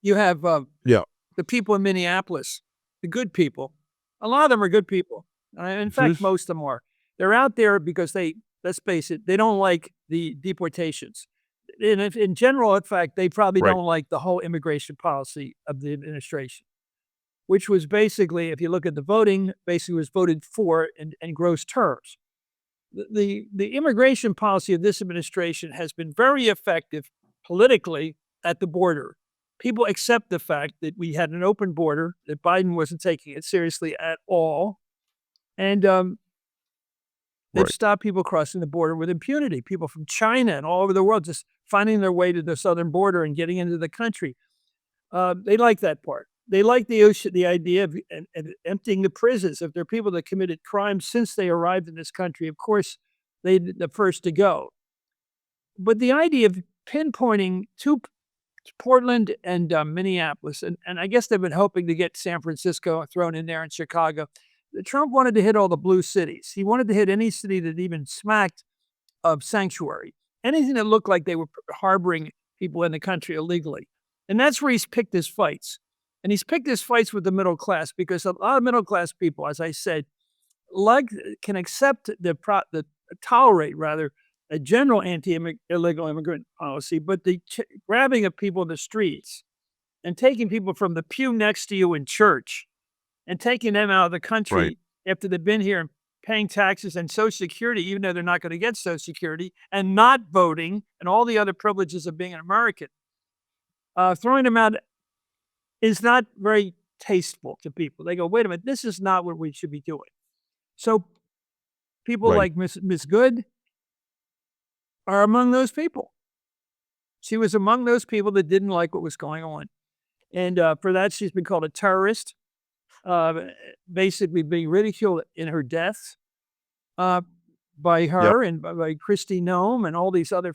You have yeah, the people in Minneapolis, the good people. A lot of them are good people. In fact, most of them are. They're out there because let's face it, they don't like the deportations. In general, in fact, they probably Right. don't like the whole immigration policy of the administration, which was basically, if you look at the voting, basically was voted for in gross terms. The immigration policy of this administration has been very effective politically at the border. People accept the fact that we had an open border, that Biden wasn't taking it seriously at all, and they've Right. stopped people crossing the border with impunity. People from China and all over the world just finding their way to the southern border and getting into the country. They like that part. They like the idea of emptying the prisons. If there are people that committed crimes since they arrived in this country, of course, they're the first to go. But the idea of pinpointing to Portland and Minneapolis, and I guess they've been hoping to get San Francisco thrown in there and Chicago. Trump wanted to hit all the blue cities. He wanted to hit any city that even smacked of sanctuary, anything that looked like they were harboring people in the country illegally. And that's where he's picked his fights. And he's picked his fights with the middle class because a lot of middle class people, as I said, can accept tolerate rather a general illegal immigrant policy, but the grabbing of people in the streets and taking people from the pew next to you in church and taking them out of the country Right. after they've been here and paying taxes and Social Security, even though they're not going to get Social Security, and not voting and all the other privileges of being an American. Throwing them out is not very tasteful to people. They go, wait a minute, this is not what we should be doing. So people Right. like Miss Good are among those people. She was among those people that didn't like what was going on. And for that, she's been called a terrorist, basically being ridiculed in her death by her and by Kristi Noem and all these other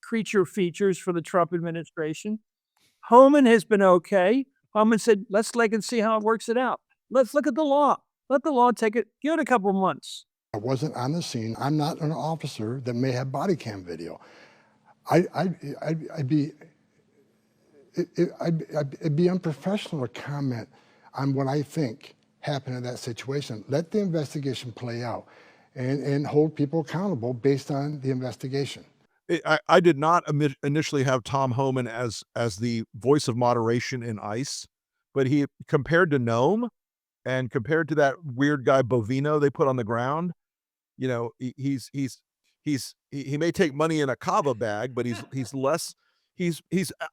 creature features for the Trump administration. Homan has been okay. Homan said, let's look and see how it works it out. Let's look at the law. Let the law take it. Give it a couple of months. I wasn't on the scene. I'm not an officer that may have body cam video. It'd be unprofessional to comment on what I think happened in that situation. Let the investigation play out and hold people accountable based on the investigation. I did not initially have Tom Homan as the voice of moderation in ICE, but he compared to Nome and compared to that weird guy Bovino they put on the ground, you know, he may take money in a kava bag, but he's less he's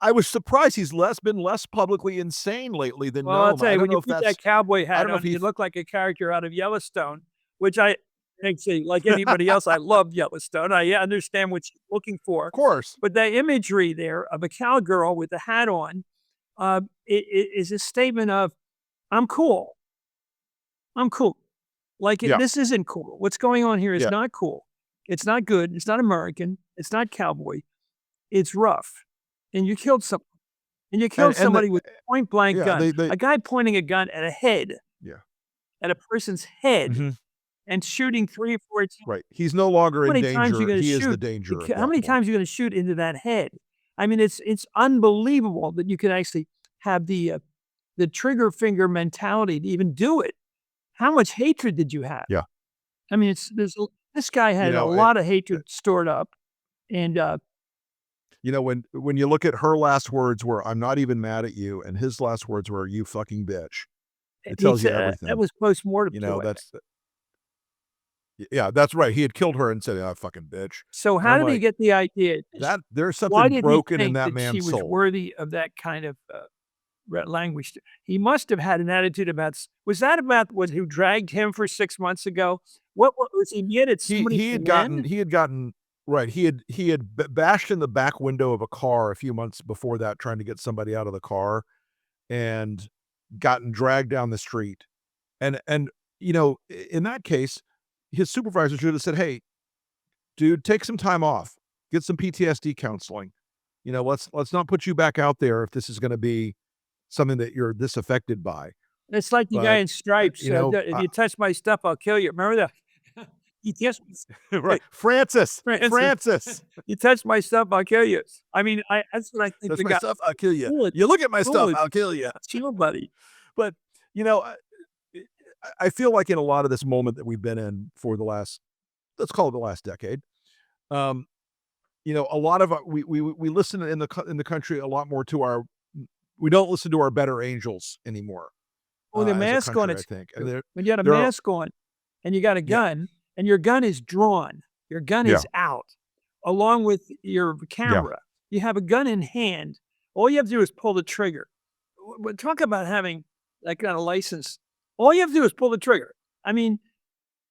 I was surprised he's been less publicly insane lately than Well, I'll Nome. tell I you, don't when know you if put that's that cowboy I hat don't know if on, you he look like a character out of Yellowstone, which I actually, like anybody else, I love Yellowstone. I understand what you're looking for. Of course. But the imagery there of a cowgirl with the hat on, it is a statement of, I'm cool. I'm cool. Like, Yeah. this isn't cool. What's going on here is Yeah. not cool. It's not good. It's not American. It's not cowboy. It's rough. And you killed someone. And you killed And the somebody with a point blank yeah, gun. they A guy pointing a gun at a head, yeah. at a person's head, Mhm. and shooting 3 or 4 times. Right. He's no longer How in many times you danger. gonna He is the shoot? danger at How that many point. times you gonna shoot into that head? I mean, it's unbelievable that you can actually have the trigger finger mentality to even do it. How much hatred did you have? Yeah. I mean, this guy You had a know, lot of hatred stored up, and you know, when you look at her last words were, "I'm not even mad at you," and his last words were, "You fucking bitch." It tells it's you that everything. was post-mortem You too, know, I think. yeah, that's right. He had killed her and said, "Ah, fucking bitch." So And how I'm did he like, get the idea? that there's Why something did he broken in think that that she man's was soul. worthy of that kind of language? He must have had an attitude about. Was that about who dragged him for 6 months ago? What was he mad at somebody He for he had gotten right. He had bashed in the back window of a car a few months before that, trying to get somebody out of the car, and gotten dragged down the street. And you know, in that case, his supervisor should have said, "Hey, dude, take some time off. Get some PTSD counseling. You know, let's not put you back out there if this is going to be something that you're this affected by." It's like the guy But in Stripes, you know, "If you touch my stuff, I'll kill you." Remember that? "You touch right, Francis, Francis, Francis, you touch my stuff, I'll kill you." I mean, that's what I think touch the my guy. stuff, I'll kill you. Cool it, You look at my cool stuff, it, I'll kill you. chill, buddy. But you know, I feel like in a lot of this moment that we've been in for the last, let's call it the last decade, um, you know, a lot of we listen in the country a lot more to our we don't listen to our better angels anymore, With a as a mask on, country, I it's think. And true. When you got a there are mask on and you got a yeah, gun, and your gun is drawn, your gun yeah, is out, along with your yeah. camera. You have a gun in hand. All you have to do is pull the trigger. Talk about having that kind of license. All you have to do is pull the trigger. I mean,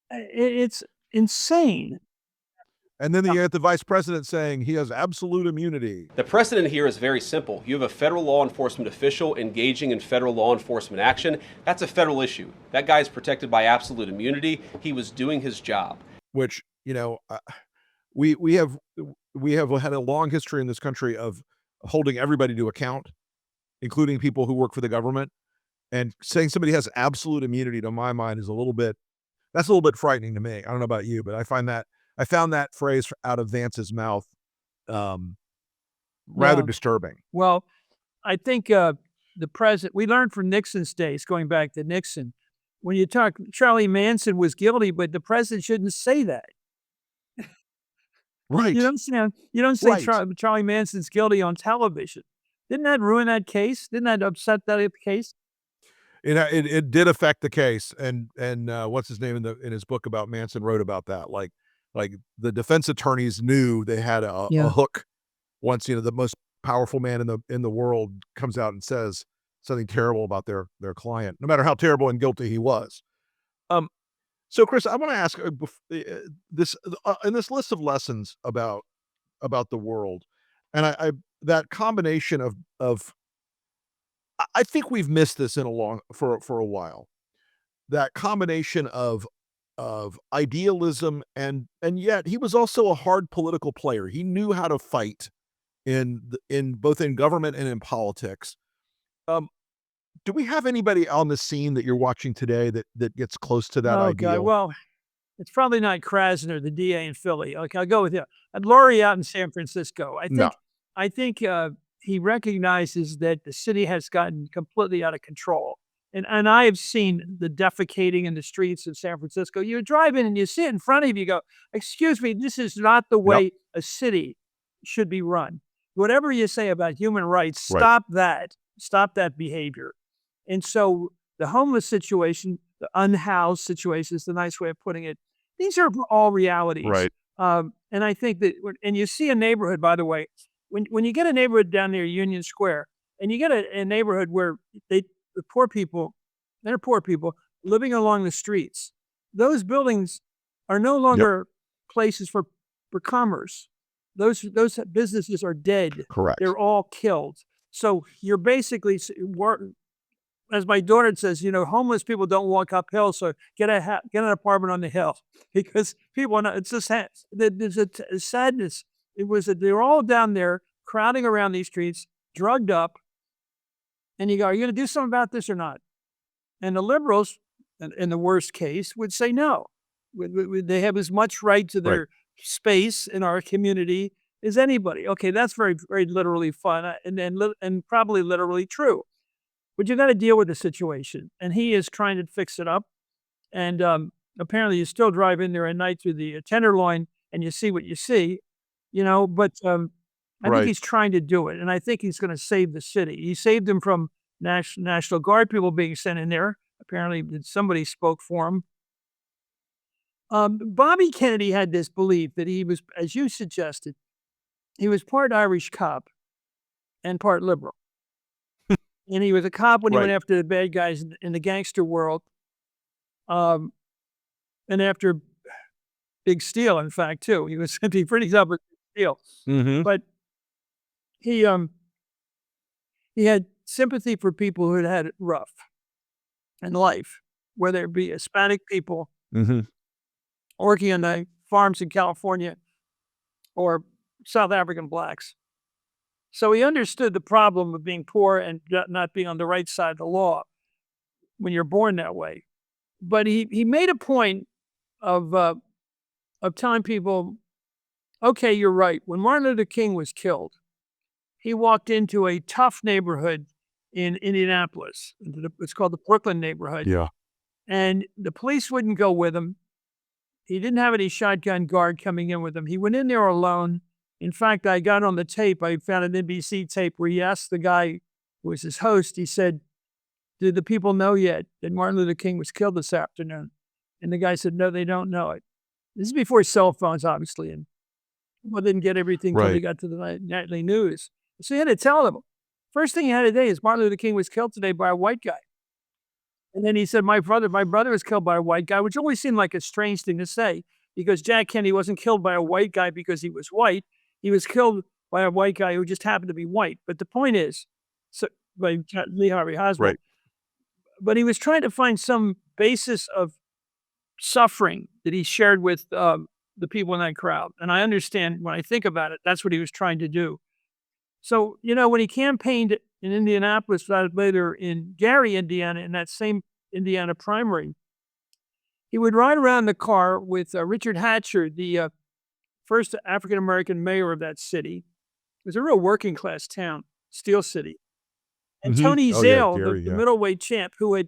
it's insane. And then you get the vice president saying he has absolute immunity. The precedent here is very simple. You have a federal law enforcement official engaging in federal law enforcement action. That's a federal issue. That guy is protected by absolute immunity. He was doing his job. Which, you know, we have had a long history in this country of holding everybody to account, including people who work for the government. And saying somebody has absolute immunity, to my mind, is that's a little bit frightening to me. I don't know about you, but I found that phrase out of Vance's mouth rather Yeah. disturbing. Well, I think the president, we learned from Nixon's days, going back to Nixon, when you talk, Charlie Manson was guilty, but the president shouldn't say that. Right. You don't say Right. Charlie Manson's guilty on television. Didn't that ruin that case? Didn't that upset that case? It did affect the case, and what's his name in his book about Manson wrote about that. Like the defense attorneys knew they had a Yeah. hook once, you know, the most powerful man in the world comes out and says something terrible about their client, no matter how terrible and guilty he was. Um, so Chris, I want to ask this in this list of lessons about the world, and I that combination of I think we've missed this in a long for a while. That combination of idealism and yet he was also a hard political player. He knew how to fight in both in government and in politics. Um, do we have anybody on the scene that you're watching today that gets close to that Oh, God. ideal? Well, it's probably not Krasner, the DA in Philly. Okay, I'll go with you. And Laurie out in San Francisco. No. I think he recognizes that the city has gotten completely out of control. And I have seen the defecating in the streets of San Francisco. You drive in and you see it in front of you, you go, excuse me, this is not the Yep. way a city should be run. Whatever you say about human rights, Right. stop that. Stop that behavior. And so the homeless situation, the unhoused situation is the nice way of putting it. These are all realities. Right. And I think that, and you see a neighborhood, by the way, when you get a neighborhood down near Union Square, and you get a neighborhood where the poor people, they're poor people living along the streets, those buildings are no longer places for commerce. Those businesses are dead. Correct. They're all killed. So you're basically, as my daughter says, homeless people don't walk uphill, so get an apartment on the hill because people are not. It's just there's a sadness. They're all down there crowding around these streets, drugged up, and you go, "Are you going to do something about this or not?" And the liberals, in the worst case, would say no. They have as much right to their space in our community as anybody. Okay, that's very, very literally fun and probably literally true. But you got to deal with the situation. And he is trying to fix it up. And apparently you still drive in there at night through the Tenderloin and you see what you see, but I think he's trying to do it. And I think he's going to save the city. He saved him from National Guard people being sent in there. Apparently somebody spoke for him. Bobby Kennedy had this belief that he was, as you suggested, he was part Irish cop and part liberal. And he was a cop when he went after the bad guys in the gangster world. And after Big Steel, in fact, too. He was pretty tough with Big Steel. But he had sympathy for people who had it rough in life, whether it be Hispanic people working on the farms in California or South African blacks. So he understood the problem of being poor and not being on the right side of the law when you're born that way. But he made a point of telling people, okay, you're right. When Martin Luther King was killed, he walked into a tough neighborhood in Indianapolis. It's called the Brooklyn neighborhood. Yeah. And the police wouldn't go with him. He didn't have any shotgun guard coming in with him. He went in there alone. In fact, I got on the tape. I found an NBC tape where he asked the guy who was his host, he said, "Did the people know yet that Martin Luther King was killed this afternoon?" And the guy said, "No, they don't know it." This is before cell phones, obviously, and people didn't get everything until they got to the nightly news. So he had to tell them. First thing he had today is Martin Luther King was killed today by a white guy. And then he said, my brother was killed by a white guy, which always seemed like a strange thing to say because Jack Kennedy wasn't killed by a white guy because he was white. He was killed by a white guy who just happened to be white. But the point is, by Lee Harvey Oswald, but he was trying to find some basis of suffering that he shared with the people in that crowd. And I understand when I think about it, that's what he was trying to do. So, when he campaigned in Indianapolis, later in Gary, Indiana, in that same Indiana primary, he would ride around in the car with Richard Hatcher, the first African-American mayor of that city. It was a real working class town, Steel City. And Tony Zale, the middleweight champ, who had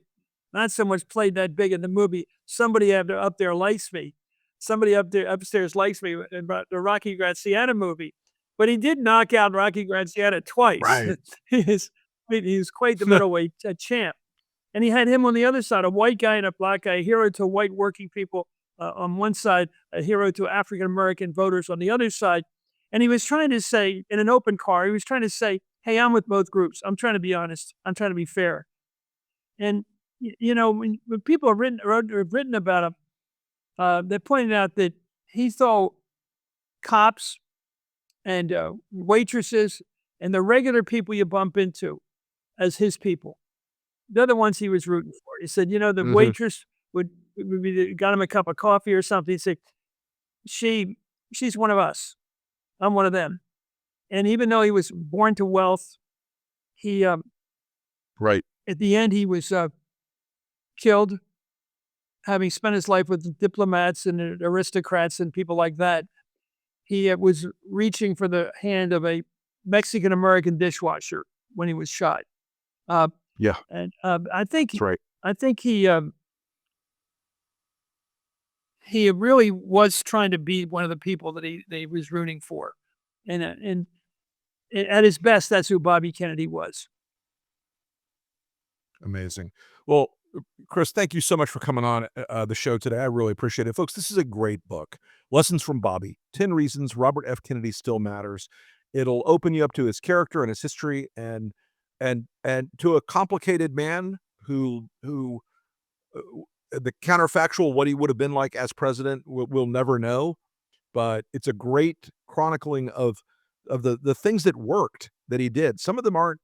not so much played that big in the movie, somebody up there likes me. Somebody upstairs likes me in the Rocky Graziano movie. But he did knock out Rocky Graziano twice. Right. He was quite the middleweight champ. And he had him on the other side, a white guy and a black guy, a hero to white working people on one side, a hero to African-American voters on the other side. And he was trying to say, in an open car, he was trying to say, hey, I'm with both groups. I'm trying to be honest. I'm trying to be fair. And, when people have written about him, they pointed out that he saw cops and waitresses and the regular people you bump into as his people. They're the ones he was rooting for. He said, the waitress would got him a cup of coffee or something. He said, she's one of us. I'm one of them. And even though he was born to wealth, he, at the end, he was killed, having spent his life with diplomats and aristocrats and people like that. He was reaching for the hand of a Mexican-American dishwasher when he was shot. And I think I think he really was trying to be one of the people that he was rooting for. And at his best, that's who Bobby Kennedy was. Amazing. Well, Chris, thank you so much for coming on the show today. I really appreciate it. Folks, this is a great book. Lessons from Bobby, 10 Reasons Robert F. Kennedy Still Matters. It'll open you up to his character and his history and to a complicated man who the counterfactual, what he would have been like as president, we'll never know. But it's a great chronicling of the things that worked that he did. Some of them aren't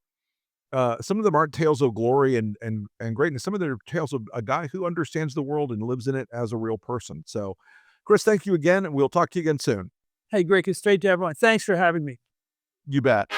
tales of glory and greatness. Some of them are tales of a guy who understands the world and lives in it as a real person. So, Chris, thank you again, and we'll talk to you again soon. Hey, Greg, it's straight to everyone. Thanks for having me. You bet.